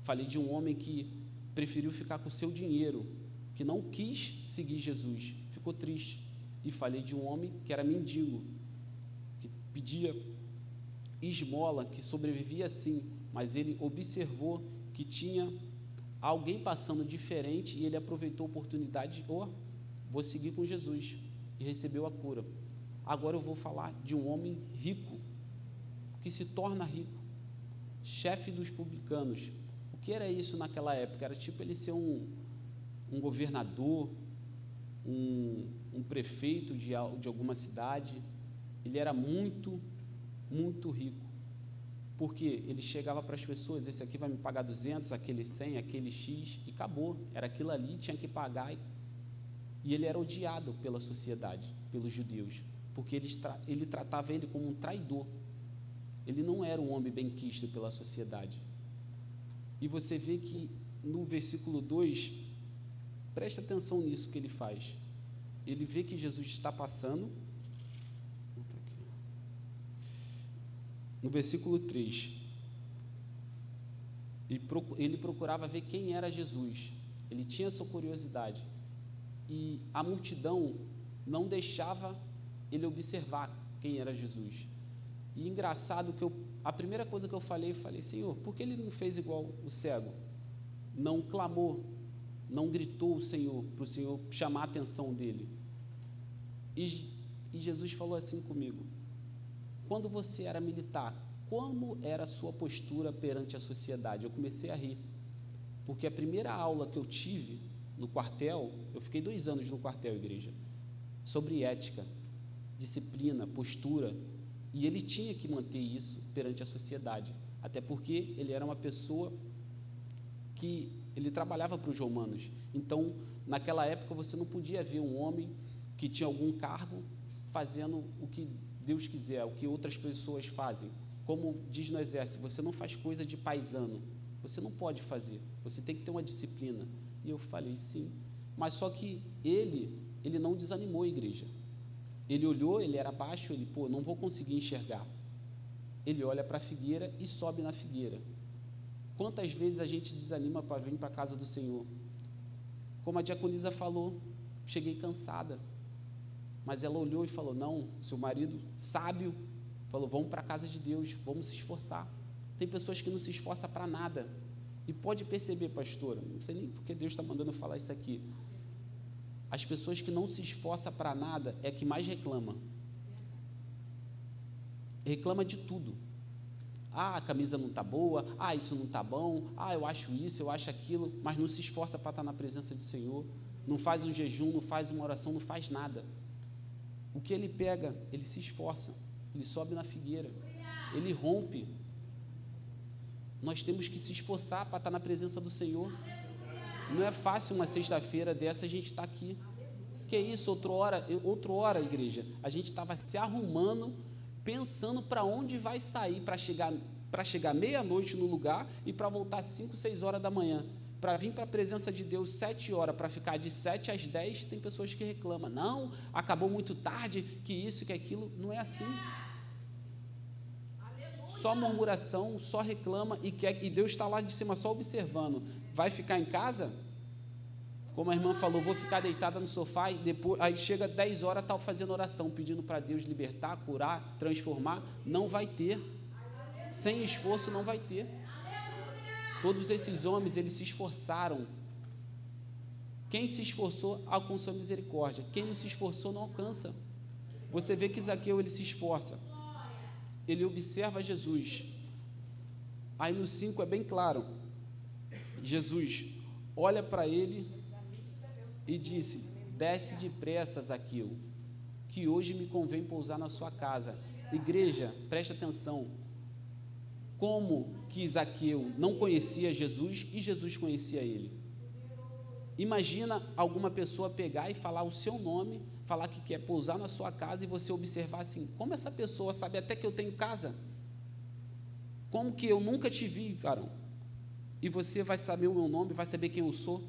[SPEAKER 10] Falei de um homem que preferiu ficar com o seu dinheiro, que não quis seguir Jesus, ficou triste. E falei de um homem que era mendigo, que pedia esmola, que sobrevivia assim, mas ele observou que tinha alguém passando diferente e ele aproveitou a oportunidade de: vou seguir com Jesus, e recebeu a cura. Agora eu vou falar de um homem rico, que se torna rico, chefe dos publicanos. O que era isso naquela época? Era tipo ele ser um governador, um prefeito de alguma cidade. Ele era muito, muito rico, porque ele chegava para as pessoas: esse aqui vai me pagar 200, aquele 100, aquele X, e acabou, era aquilo ali, tinha que pagar. E ele era odiado pela sociedade, pelos judeus, porque ele tratava ele como um traidor. Ele não era um homem benquisto pela sociedade. E você vê que no versículo 2, presta atenção nisso que ele faz. Ele vê que Jesus está passando. No versículo 3, ele procurava ver quem era Jesus. Ele tinha sua curiosidade. E a multidão não deixava ele observar quem era Jesus. E engraçado que a primeira coisa que eu falei: Senhor, por que ele não fez igual o cego? Não clamou, não gritou o Senhor, para o Senhor chamar a atenção dele. E Jesus falou assim comigo: quando você era militar, como era a sua postura perante a sociedade? Eu comecei a rir, porque a primeira aula que eu tive no quartel, eu fiquei 2 anos no quartel, igreja, sobre ética, disciplina, postura, e ele tinha que manter isso perante a sociedade, até porque ele era uma pessoa que ele trabalhava para os romanos. Então, naquela época, você não podia ver um homem que tinha algum cargo fazendo o que Deus quiser, o que outras pessoas fazem. Como diz no exército: você não faz coisa de paisano, você não pode fazer, você tem que ter uma disciplina. E eu falei: sim, mas só que ele não desanimou a igreja. Ele olhou, ele era baixo, ele: não vou conseguir enxergar. ele olha para a figueira e sobe na figueira. Quantas vezes a gente desanima para vir para a casa do Senhor? Como a diaconisa falou, cheguei cansada, mas ela olhou e falou, não, seu marido sábio, falou, vamos para a casa de Deus, vamos se esforçar. Tem pessoas que não se esforçam para nada, e pode perceber, pastora, não sei nem porque Deus está mandando eu falar isso aqui, as pessoas que não se esforçam para nada é a que mais reclama de tudo. Ah, a camisa não está boa, ah, isso não está bom, ah, eu acho isso, eu acho aquilo, mas não se esforça para estar na presença do Senhor, não faz um jejum, não faz uma oração, não faz nada. O que ele pega, ele se esforça, ele sobe na figueira, ele rompe. Nós temos que se esforçar para estar na presença do Senhor. Não é fácil uma sexta-feira dessa a gente estar aqui. Que isso, outra hora, igreja, a gente estava se arrumando, pensando para onde vai sair para chegar meia-noite no lugar e para voltar 5, 6 horas da manhã. Para vir para a presença de Deus 7 horas, para ficar de 7 às 10, tem pessoas que reclamam. Não, acabou muito tarde, que isso, que aquilo. Não é assim. Só murmuração, só reclama e Deus está lá de cima só observando. Vai ficar em casa? Como a irmã falou, vou ficar deitada no sofá e depois, aí chega 10 horas, está fazendo oração, pedindo para Deus libertar, curar, transformar. Não vai ter. Sem esforço não vai ter. Todos esses homens, eles se esforçaram. Quem se esforçou, alcançou a misericórdia. Quem não se esforçou, não alcança. Você vê que Zaqueu, ele se esforça. Ele observa Jesus. Aí no 5 é bem claro. Jesus olha para ele e disse, desce depressa, Zaqueu, que hoje me convém pousar na sua casa. Igreja, preste atenção. Como que Zaqueu não conhecia Jesus e Jesus conhecia ele? Imagina alguma pessoa pegar e falar o seu nome, falar que quer pousar na sua casa e você observar assim, como essa pessoa sabe até que eu tenho casa? Como que eu nunca te vi, varão? E você vai saber o meu nome, vai saber quem eu sou?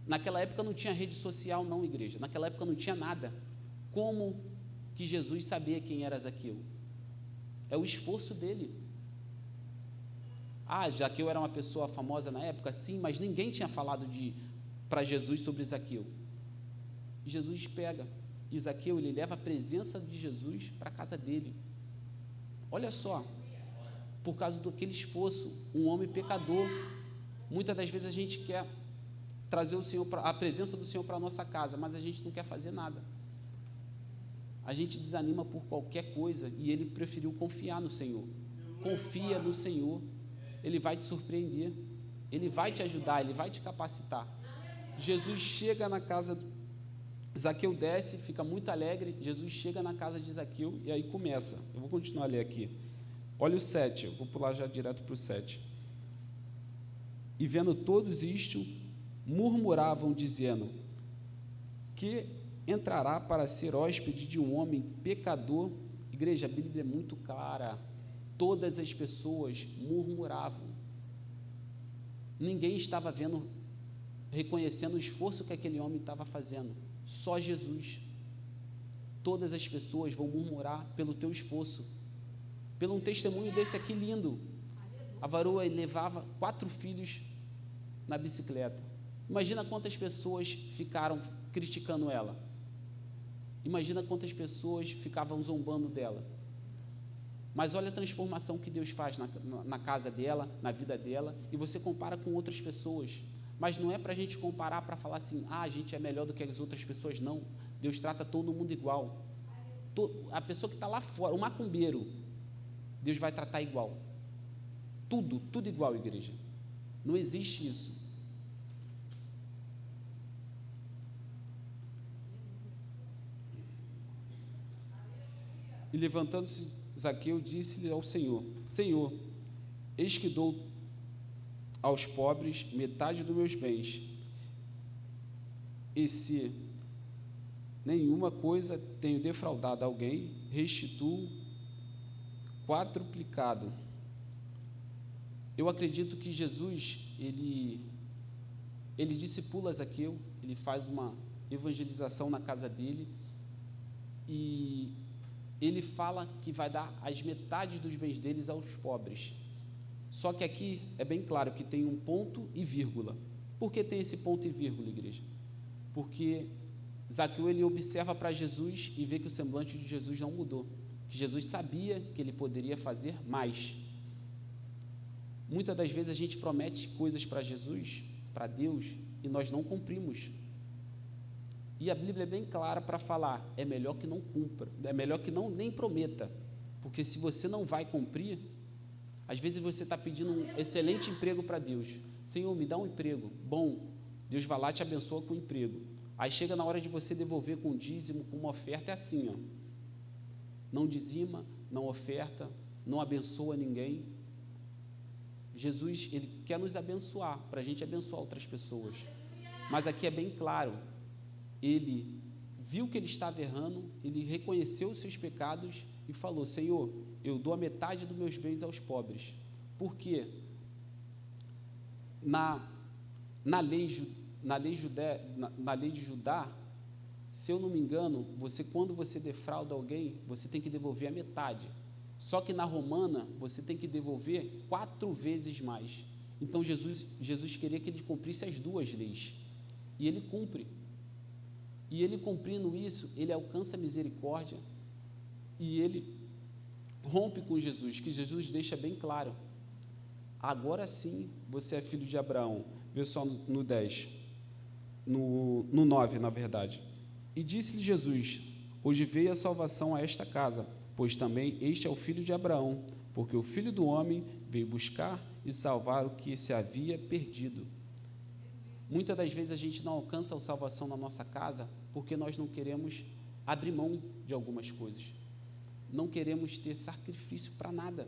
[SPEAKER 10] Naquela época não tinha rede social não, igreja, naquela época não tinha nada. Como que Jesus sabia quem era Zaqueu? É o esforço dele. Ah, Zaqueu era uma pessoa famosa na época? Sim, mas ninguém tinha falado para Jesus sobre Zaqueu. Jesus pega e Zaqueu, ele leva a presença de Jesus para a casa dele. Olha só, por causa daquele esforço, um homem pecador, muitas das vezes a gente quer trazer a presença do Senhor para a nossa casa, mas a gente não quer fazer nada. A gente desanima por qualquer coisa e ele preferiu confiar no Senhor. Confia no Senhor, ele vai te surpreender, ele vai te ajudar, ele vai te capacitar. Jesus chega na casa, Zaqueu desce, fica muito alegre, Jesus chega na casa de Zaqueu e aí começa. Eu vou continuar a ler aqui. Olha o 7, eu vou pular já direto para o 7. E vendo todos isto, murmuravam, dizendo, que entrará para ser hóspede de um homem pecador. Igreja, a Bíblia é muito clara. Todas as pessoas murmuravam. Ninguém estava reconhecendo o esforço que aquele homem estava fazendo. Só Jesus. Todas as pessoas vão murmurar pelo teu esforço. Pelo um testemunho desse aqui lindo. A varoa levava 4 filhos na bicicleta. Imagina quantas pessoas ficaram criticando ela. Imagina quantas pessoas ficavam zombando dela. Mas olha a transformação que Deus faz na casa dela, na vida dela, e você compara com outras pessoas. Mas não é para a gente comparar para falar assim, a gente é melhor do que as outras pessoas, não. Deus trata todo mundo igual. A pessoa que está lá fora, o macumbeiro, Deus vai tratar igual. Tudo igual, igreja. Não existe isso. E levantando-se, Zaqueu disse-lhe ao Senhor, Senhor, eis que dou aos pobres metade dos meus bens, e se nenhuma coisa tenho defraudado a alguém, restituo quadruplicado. Eu acredito que Jesus, ele discipula Zaqueu, ele faz uma evangelização na casa dele, e ele fala que vai dar as metades dos bens deles aos pobres. Só que aqui é bem claro que tem um ponto e vírgula. Por que tem esse ponto e vírgula, igreja? Porque Zaqueu, ele observa para Jesus e vê que o semblante de Jesus não mudou, que Jesus sabia que ele poderia fazer mais. Muitas das vezes a gente promete coisas para Jesus, para Deus, e nós não cumprimos. E a Bíblia é bem clara para falar, é melhor que não cumpra, é melhor que não nem prometa, porque se você não vai cumprir, às vezes você está pedindo um excelente emprego para Deus. Senhor, me dá um emprego bom. Deus vai lá e te abençoa com o emprego. Aí chega na hora de você devolver com dízimo, com uma oferta, é assim, ó. Não dizima, não oferta, não abençoa ninguém. Jesus, ele quer nos abençoar, para a gente abençoar outras pessoas. Mas aqui é bem claro, ele viu que ele estava errando, ele reconheceu os seus pecados e falou, Senhor, eu dou a metade dos meus bens aos pobres. Por quê? Na lei de Judá, se eu não me engano, quando você defrauda alguém, você tem que devolver a metade. Só que na romana, você tem que devolver 4 vezes mais. Então, Jesus queria que ele cumprisse as 2 leis. E ele cumpre. E ele cumprindo isso, ele alcança a misericórdia e ele rompe com Jesus, que Jesus deixa bem claro. Agora sim, você é filho de Abraão. Vê só no 10, no 9, na verdade. E disse-lhe Jesus, hoje veio a salvação a esta casa, pois também este é o filho de Abraão, porque o Filho do Homem veio buscar e salvar o que se havia perdido. Muitas das vezes a gente não alcança a salvação na nossa casa porque nós não queremos abrir mão de algumas coisas. Não queremos ter sacrifício para nada.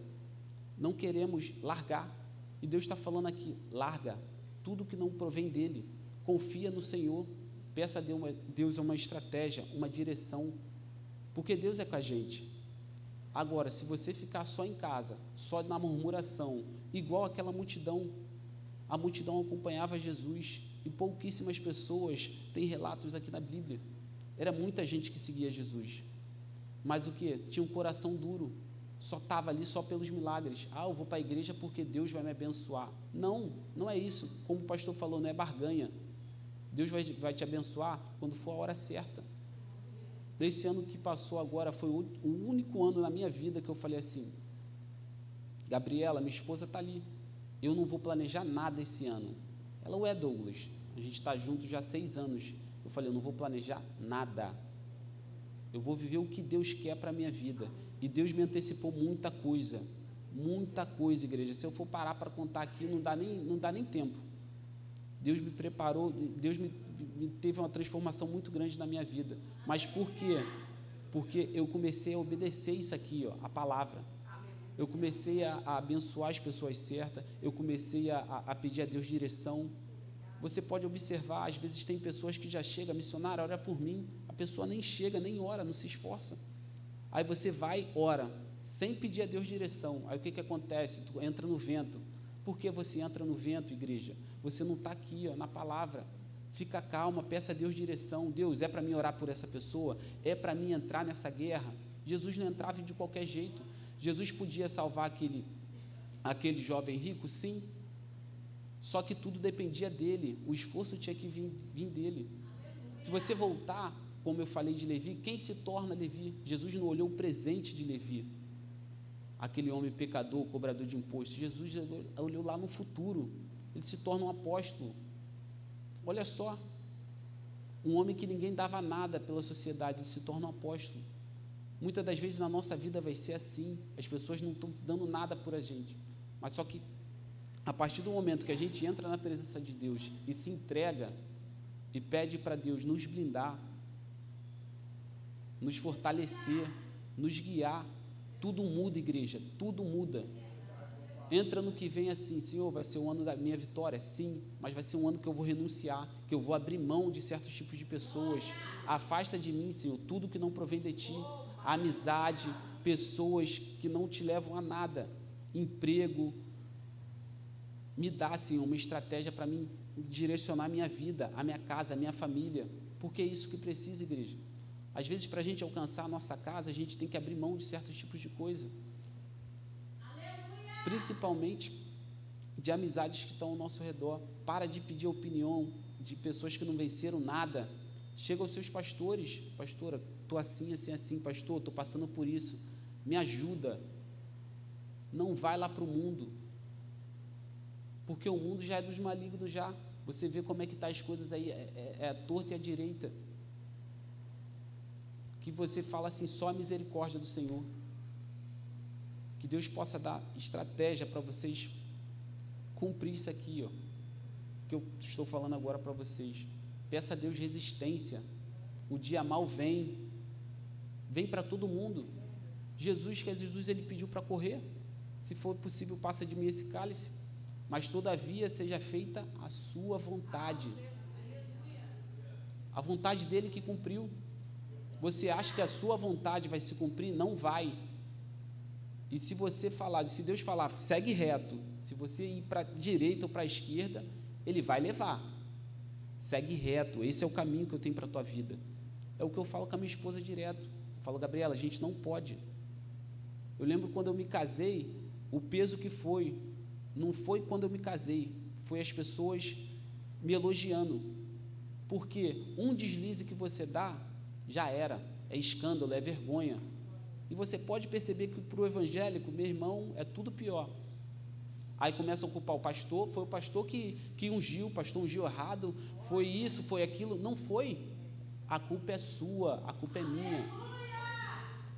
[SPEAKER 10] Não queremos largar. E Deus está falando aqui, larga tudo que não provém dEle. Confia no Senhor. Peça a Deus uma estratégia, uma direção. Porque Deus é com a gente. Agora, se você ficar só em casa, só na murmuração, igual aquela multidão, a multidão acompanhava Jesus e pouquíssimas pessoas, tem relatos aqui na Bíblia, era muita gente que seguia Jesus, mas o que? Tinha um coração duro, só estava ali só pelos milagres. Eu vou para a igreja porque Deus vai me abençoar. Não é isso, como o pastor falou, não é barganha. Deus vai te abençoar quando for a hora certa. Desse ano que passou agora, foi o único ano na minha vida que eu falei assim, Gabriela, minha esposa está ali, eu não vou planejar nada esse ano. Ela, ué, Douglas, a gente está junto já há 6 anos. Eu falei, eu não vou planejar nada. Eu vou viver o que Deus quer para a minha vida. E Deus me antecipou muita coisa, igreja. Se eu for parar para contar aqui, não dá nem tempo. Deus me preparou, Deus me teve uma transformação muito grande na minha vida. Mas por quê? Porque eu comecei a obedecer isso aqui, a palavra. Eu comecei a abençoar as pessoas certas, eu comecei a pedir a Deus direção. Você pode observar, às vezes tem pessoas que já chegam, missionário, ora por mim, a pessoa nem chega, nem ora, não se esforça. Aí você vai, ora, sem pedir a Deus direção. Aí o que acontece? Tu entra no vento. Por que você entra no vento, igreja? Você não está aqui, na palavra. Fica calma, peça a Deus direção. Deus, é para mim orar por essa pessoa? É para mim entrar nessa guerra? Jesus não entrava de qualquer jeito. Jesus podia salvar aquele jovem rico, sim, só que tudo dependia dele, o esforço tinha que vir dele. Se você voltar, como eu falei de Levi, quem se torna Levi? Jesus não olhou o presente de Levi, aquele homem pecador, cobrador de impostos. Jesus olhou lá no futuro, ele se torna um apóstolo. Olha só, um homem que ninguém dava nada pela sociedade, ele se torna um apóstolo. Muitas das vezes na nossa vida vai ser assim, as pessoas não estão dando nada por a gente, mas só que a partir do momento que a gente entra na presença de Deus e se entrega e pede para Deus nos blindar, nos fortalecer, nos guiar, tudo muda, igreja, tudo muda. Entra no que vem assim, Senhor, vai ser o ano da minha vitória, sim, mas vai ser um ano que eu vou renunciar, que eu vou abrir mão de certos tipos de pessoas. Afasta de mim, Senhor, tudo que não provém de Ti. Amizade, pessoas que não te levam a nada, emprego. Me dá, Senhor, uma estratégia para mim direcionar a minha vida, a minha casa, a minha família, porque é isso que precisa, igreja. Às vezes, para a gente alcançar a nossa casa, a gente tem que abrir mão de certos tipos de coisa. Principalmente de amizades que estão ao nosso redor. Para de pedir a opinião de pessoas que não venceram nada. Chega aos seus pastores: pastora, estou assim, assim, assim, pastor, estou passando por isso, me ajuda. Não vai lá para o mundo, porque o mundo já é dos malignos já. Você vê como é que está as coisas aí, é a torta e a direita, que você fala assim, só a misericórdia do Senhor. Que Deus possa dar estratégia para vocês cumprir isso aqui, ó, que eu estou falando agora para vocês. Peça a Deus resistência. O dia mal vem para todo mundo. Jesus ele pediu para correr: se for possível, passa de mim esse cálice, mas todavia seja feita a sua vontade. A vontade dele que cumpriu. Você acha que a sua vontade vai se cumprir? Não vai. E se você falar, se Deus falar, segue reto, se você ir para a direita ou para a esquerda, Ele vai levar. Segue reto, esse é o caminho que eu tenho para a tua vida. É o que eu falo com a minha esposa direto. Eu falo: Gabriela, a gente não pode. Eu lembro quando eu me casei, o peso que foi, não foi quando eu me casei, foi as pessoas me elogiando. Porque um deslize que você dá, já era, é escândalo, é vergonha. E você pode perceber que para o evangélico, meu irmão, é tudo pior. Aí começam a culpar o pastor: foi o pastor que ungiu, o pastor ungiu errado, foi isso, foi aquilo. Não foi. A culpa é sua, a culpa é minha.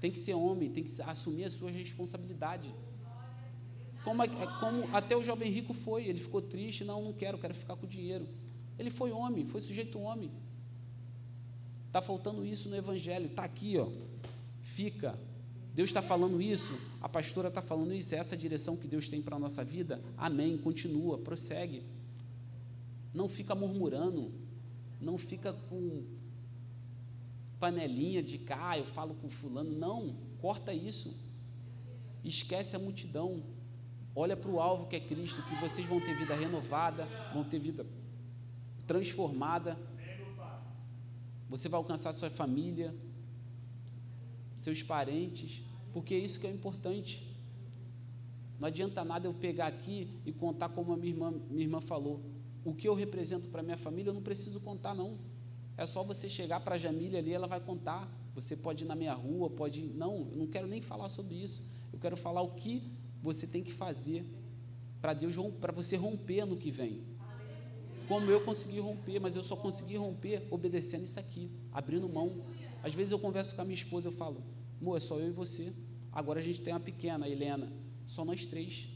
[SPEAKER 10] Tem que ser homem, tem que assumir a sua responsabilidade. Como até o jovem rico foi, ele ficou triste: não quero ficar com o dinheiro. Ele foi homem, foi sujeito homem. Está faltando isso no evangelho, está aqui, ó. Fica. Deus está falando isso, a pastora está falando isso, é essa a direção que Deus tem para a nossa vida? Amém, continua, prossegue. Não fica murmurando, não fica com panelinha de cá, eu falo com fulano, não, corta isso, esquece a multidão, olha para o alvo que é Cristo, que vocês vão ter vida renovada, vão ter vida transformada, você vai alcançar sua família, seus parentes, porque é isso que é importante. Não adianta nada eu pegar aqui e contar como a minha irmã falou. O que eu represento para a minha família, eu não preciso contar, não. É só você chegar para a Jamília ali, ela vai contar. Você pode ir na minha rua, pode ir. Não, eu não quero nem falar sobre isso. Eu quero falar o que você tem que fazer para Deus, para você romper no que vem. Como eu consegui romper, mas eu só consegui romper obedecendo isso aqui, abrindo mão. Às vezes eu converso com a minha esposa, eu falo: amor, é só eu e você. Agora a gente tem uma pequena, a Helena, só nós três.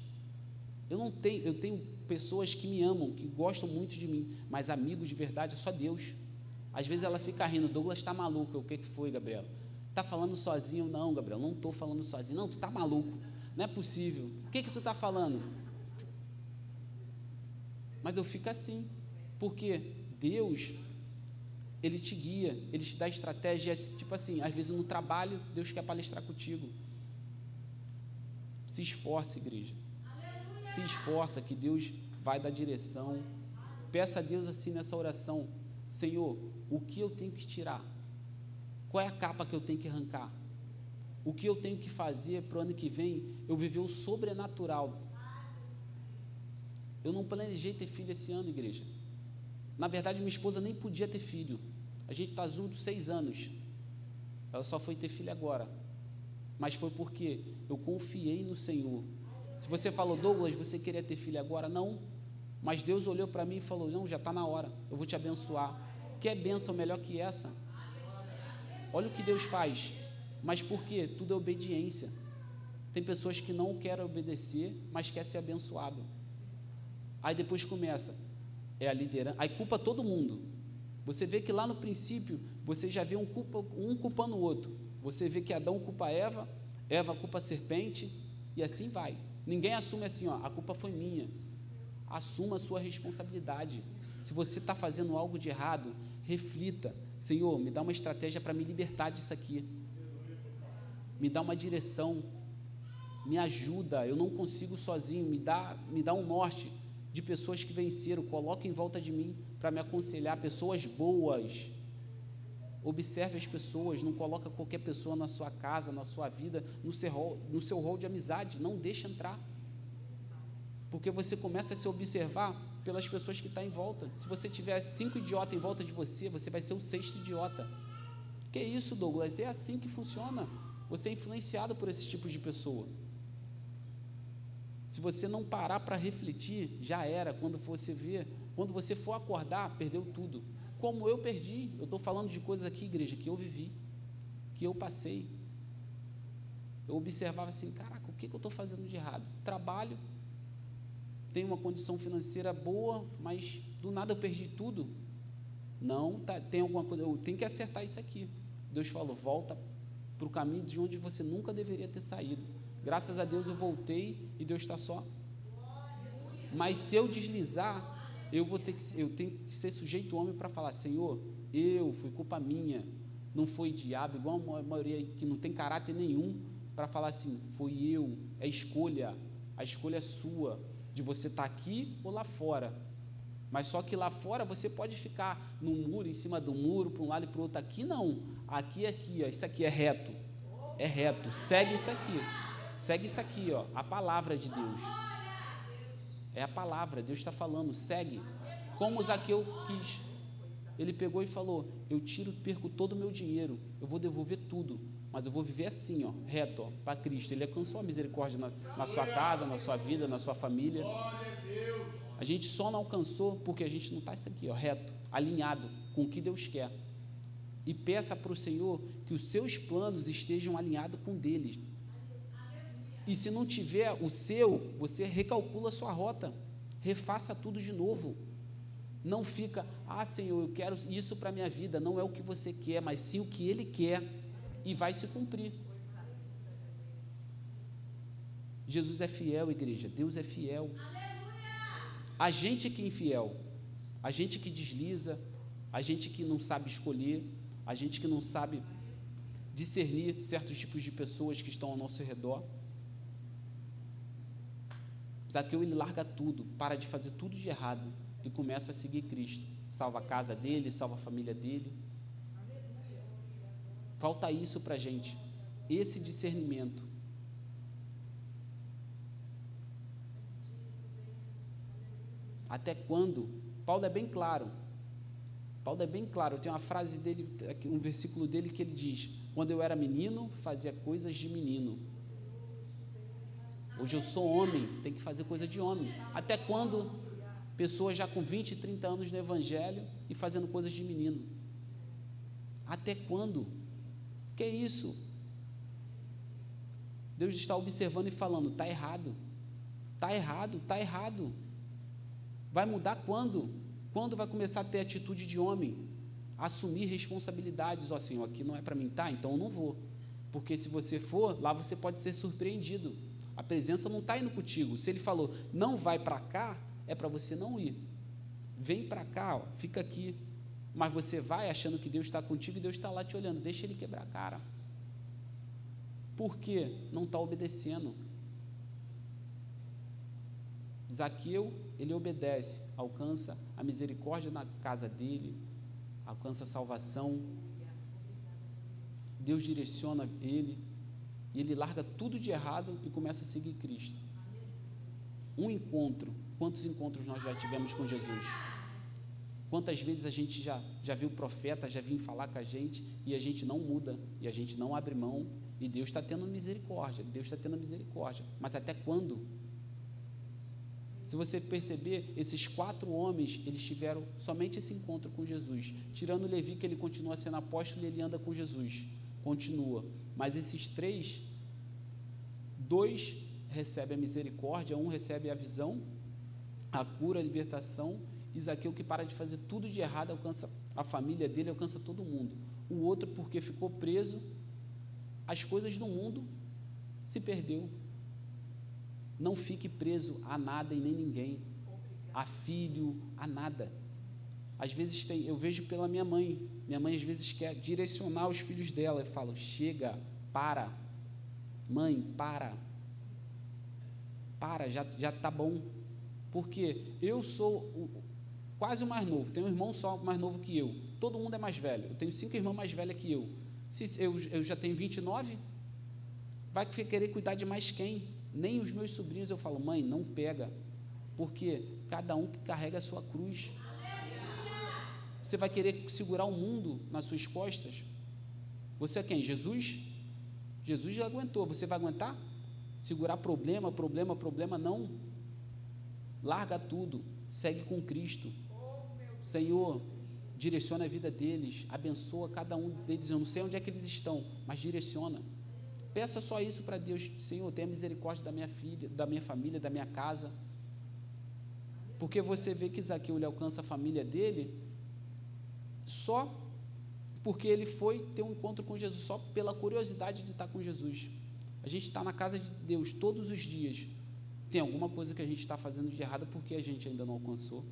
[SPEAKER 10] Eu tenho pessoas que me amam, que gostam muito de mim, mas amigos de verdade é só Deus. Às vezes ela fica rindo: Douglas está maluco. O que foi, Gabriela? Está falando sozinho? Não, Gabriela, não estou falando sozinho. Não, tu está maluco, não é possível. O que tu está falando? Mas eu fico assim, porque Deus, Ele te guia, Ele te dá estratégia, tipo assim, às vezes no trabalho, Deus quer palestrar contigo. Se esforça, igreja. Se esforça, que Deus vai dar direção. Peça a Deus assim nessa oração: Senhor, o que eu tenho que tirar? Qual é a capa que eu tenho que arrancar? O que eu tenho que fazer para o ano que vem eu viver o sobrenatural? Eu não planejei ter filho esse ano, igreja. Na verdade, minha esposa nem podia ter filho. A gente está junto 6 anos. Ela só foi ter filho agora. Mas foi porque eu confiei no Senhor. Se você falou: Douglas, você queria ter filho agora? Não. Mas Deus olhou para mim e falou: não, já está na hora. Eu vou te abençoar. Quer bênção melhor que essa? Olha o que Deus faz. Mas por quê? Tudo é obediência. Tem pessoas que não querem obedecer, mas querem ser abençoado. Aí depois começa, é a liderança, aí culpa todo mundo. Você vê que lá no princípio, você já vê um culpando o outro. Você vê que Adão culpa Eva, Eva culpa a serpente, e assim vai. Ninguém assume assim: ó, a culpa foi minha. Assuma a sua responsabilidade. Se você está fazendo algo de errado, reflita: Senhor, me dá uma estratégia para me libertar disso aqui. Me dá uma direção, me ajuda, eu não consigo sozinho, me dá um norte de pessoas que venceram, coloca em volta de mim para me aconselhar, pessoas boas, Observe as pessoas, não coloca qualquer pessoa na sua casa, na sua vida, no seu rol de amizade, não deixa entrar. Porque você começa a se observar pelas pessoas que estão em volta. Se você tiver 5 idiotas em volta de você, você vai ser o 6º idiota. Que isso, Douglas? É assim que funciona. Você é influenciado por esse tipo de pessoa. Se você não parar para refletir, já era. Quando você for acordar, perdeu tudo. Como eu perdi. Eu estou falando de coisas aqui, igreja, que eu vivi, que eu passei. Eu observava assim, caraca, o que eu estou fazendo de errado? Trabalho, tenho uma condição financeira boa, mas do nada eu perdi tudo. Não, tem alguma coisa, eu tenho que acertar isso aqui. Deus falou, volta para o caminho de onde você nunca deveria ter saído. Graças a Deus eu voltei e Deus está só. Mas se eu deslizar, eu tenho que ser sujeito homem para falar, Senhor, foi culpa minha, não foi diabo, igual a maioria que não tem caráter nenhum, para falar assim, foi eu, é escolha, a escolha é sua, de você estar aqui ou lá fora. Mas só que lá fora você pode ficar no muro, em cima do muro, para um lado e para o outro. Aqui não, aqui, ó, isso aqui é reto, segue isso aqui, ó, a palavra de Deus, é a palavra, Deus está falando, segue, como Zaqueu quis, ele pegou e falou, eu perco todo o meu dinheiro, eu vou devolver tudo, mas eu vou viver assim, ó, reto, ó, para Cristo. Ele alcançou a misericórdia na sua casa, na sua vida, na sua família. A gente só não alcançou porque a gente não está isso aqui, ó, reto, alinhado com o que Deus quer. E peça para o Senhor que os seus planos estejam alinhados com o deles. E se não tiver o seu, você recalcula a sua rota, refaça tudo de novo. Não fica, Senhor, eu quero isso para a minha vida. Não é o que você quer, mas sim o que Ele quer, e vai se cumprir. Jesus é fiel, igreja, Deus é fiel. A gente que é infiel, a gente que desliza, a gente que não sabe escolher, a gente que não sabe discernir certos tipos de pessoas que estão ao nosso redor. Zaqueu, ele larga tudo, para de fazer tudo de errado e começa a seguir Cristo. Salva a casa dele, salva a família dele. Falta isso para a gente, esse discernimento. Até quando? Paulo é bem claro, tem uma frase dele, um versículo dele que ele diz, quando eu era menino, fazia coisas de menino. Hoje eu sou homem, tenho que fazer coisa de homem. Até quando? Pessoas já com 20, 30 anos no evangelho e fazendo coisas de menino. Até quando? Que é isso? Deus está observando e falando, está errado. Vai mudar quando? Quando vai começar a ter atitude de homem? Assumir responsabilidades. Senhor, aqui não é para mim, tá? Então eu não vou. Porque se você for, lá você pode ser surpreendido. A presença não está indo contigo. Se ele falou, não vai para cá, é para você não ir. Vem para cá, fica aqui. Mas você vai achando que Deus está contigo e Deus está lá te olhando. Deixa ele quebrar a cara. Por quê? Não está obedecendo. Zaqueu, ele obedece, alcança a misericórdia na casa dele, alcança a salvação. Deus direciona ele, e ele larga tudo de errado e começa a seguir Cristo. Um encontro, quantos encontros nós já tivemos com Jesus? Quantas vezes a gente já viu o profeta, já vinha falar com a gente, e a gente não muda, e a gente não abre mão, e Deus está tendo misericórdia, mas até quando? Se você perceber, esses 4 homens, eles tiveram somente esse encontro com Jesus, tirando Levi, que ele continua sendo apóstolo e ele anda com Jesus, continua, mas esses 3, 2 recebem a misericórdia, 1 recebe a visão, a cura, a libertação, e Zaqueu, que para de fazer tudo de errado, alcança a família dele, alcança todo mundo. O outro, porque ficou preso às coisas do mundo, se perdeu. Não fique preso a nada e nem ninguém, a filho, a nada. Às vezes eu vejo pela minha mãe às vezes quer direcionar os filhos dela, eu falo, chega, para, mãe, para, já está bom, porque eu sou quase o mais novo, tenho um irmão só mais novo que eu, todo mundo é mais velho. Eu tenho 5 irmãs mais velhas que eu. Se eu já tenho 29, vai querer cuidar de mais quem? Nem os meus sobrinhos eu falo, mãe, não pega, porque cada um que carrega a sua cruz. Você vai querer segurar o mundo nas suas costas? Você é quem? Jesus? Jesus já aguentou, você vai aguentar? Segurar problema, não. Larga tudo, segue com Cristo. Senhor, direciona a vida deles, abençoa cada um deles. Eu não sei onde é que eles estão, mas direciona. Peça só isso para Deus. Senhor, tenha misericórdia da minha filha, da minha família, da minha casa. Porque você vê que Zaqueu, ele alcança a família dele só porque ele foi ter um encontro com Jesus, só pela curiosidade de estar com Jesus. A gente está na casa de Deus todos os dias. Tem alguma coisa que a gente está fazendo de errado porque a gente ainda não alcançou.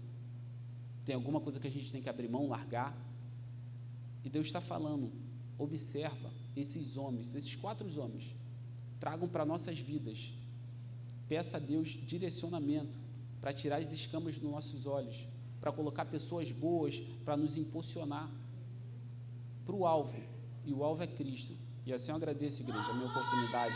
[SPEAKER 10] Tem alguma coisa que a gente tem que abrir mão, largar. E Deus está falando, observa esses homens, esses 4 homens, tragam para nossas vidas. Peça a Deus direcionamento para tirar as escamas dos nossos olhos, para colocar pessoas boas, para nos impulsionar para o alvo. E o alvo é Cristo. E assim eu agradeço, igreja, a minha oportunidade.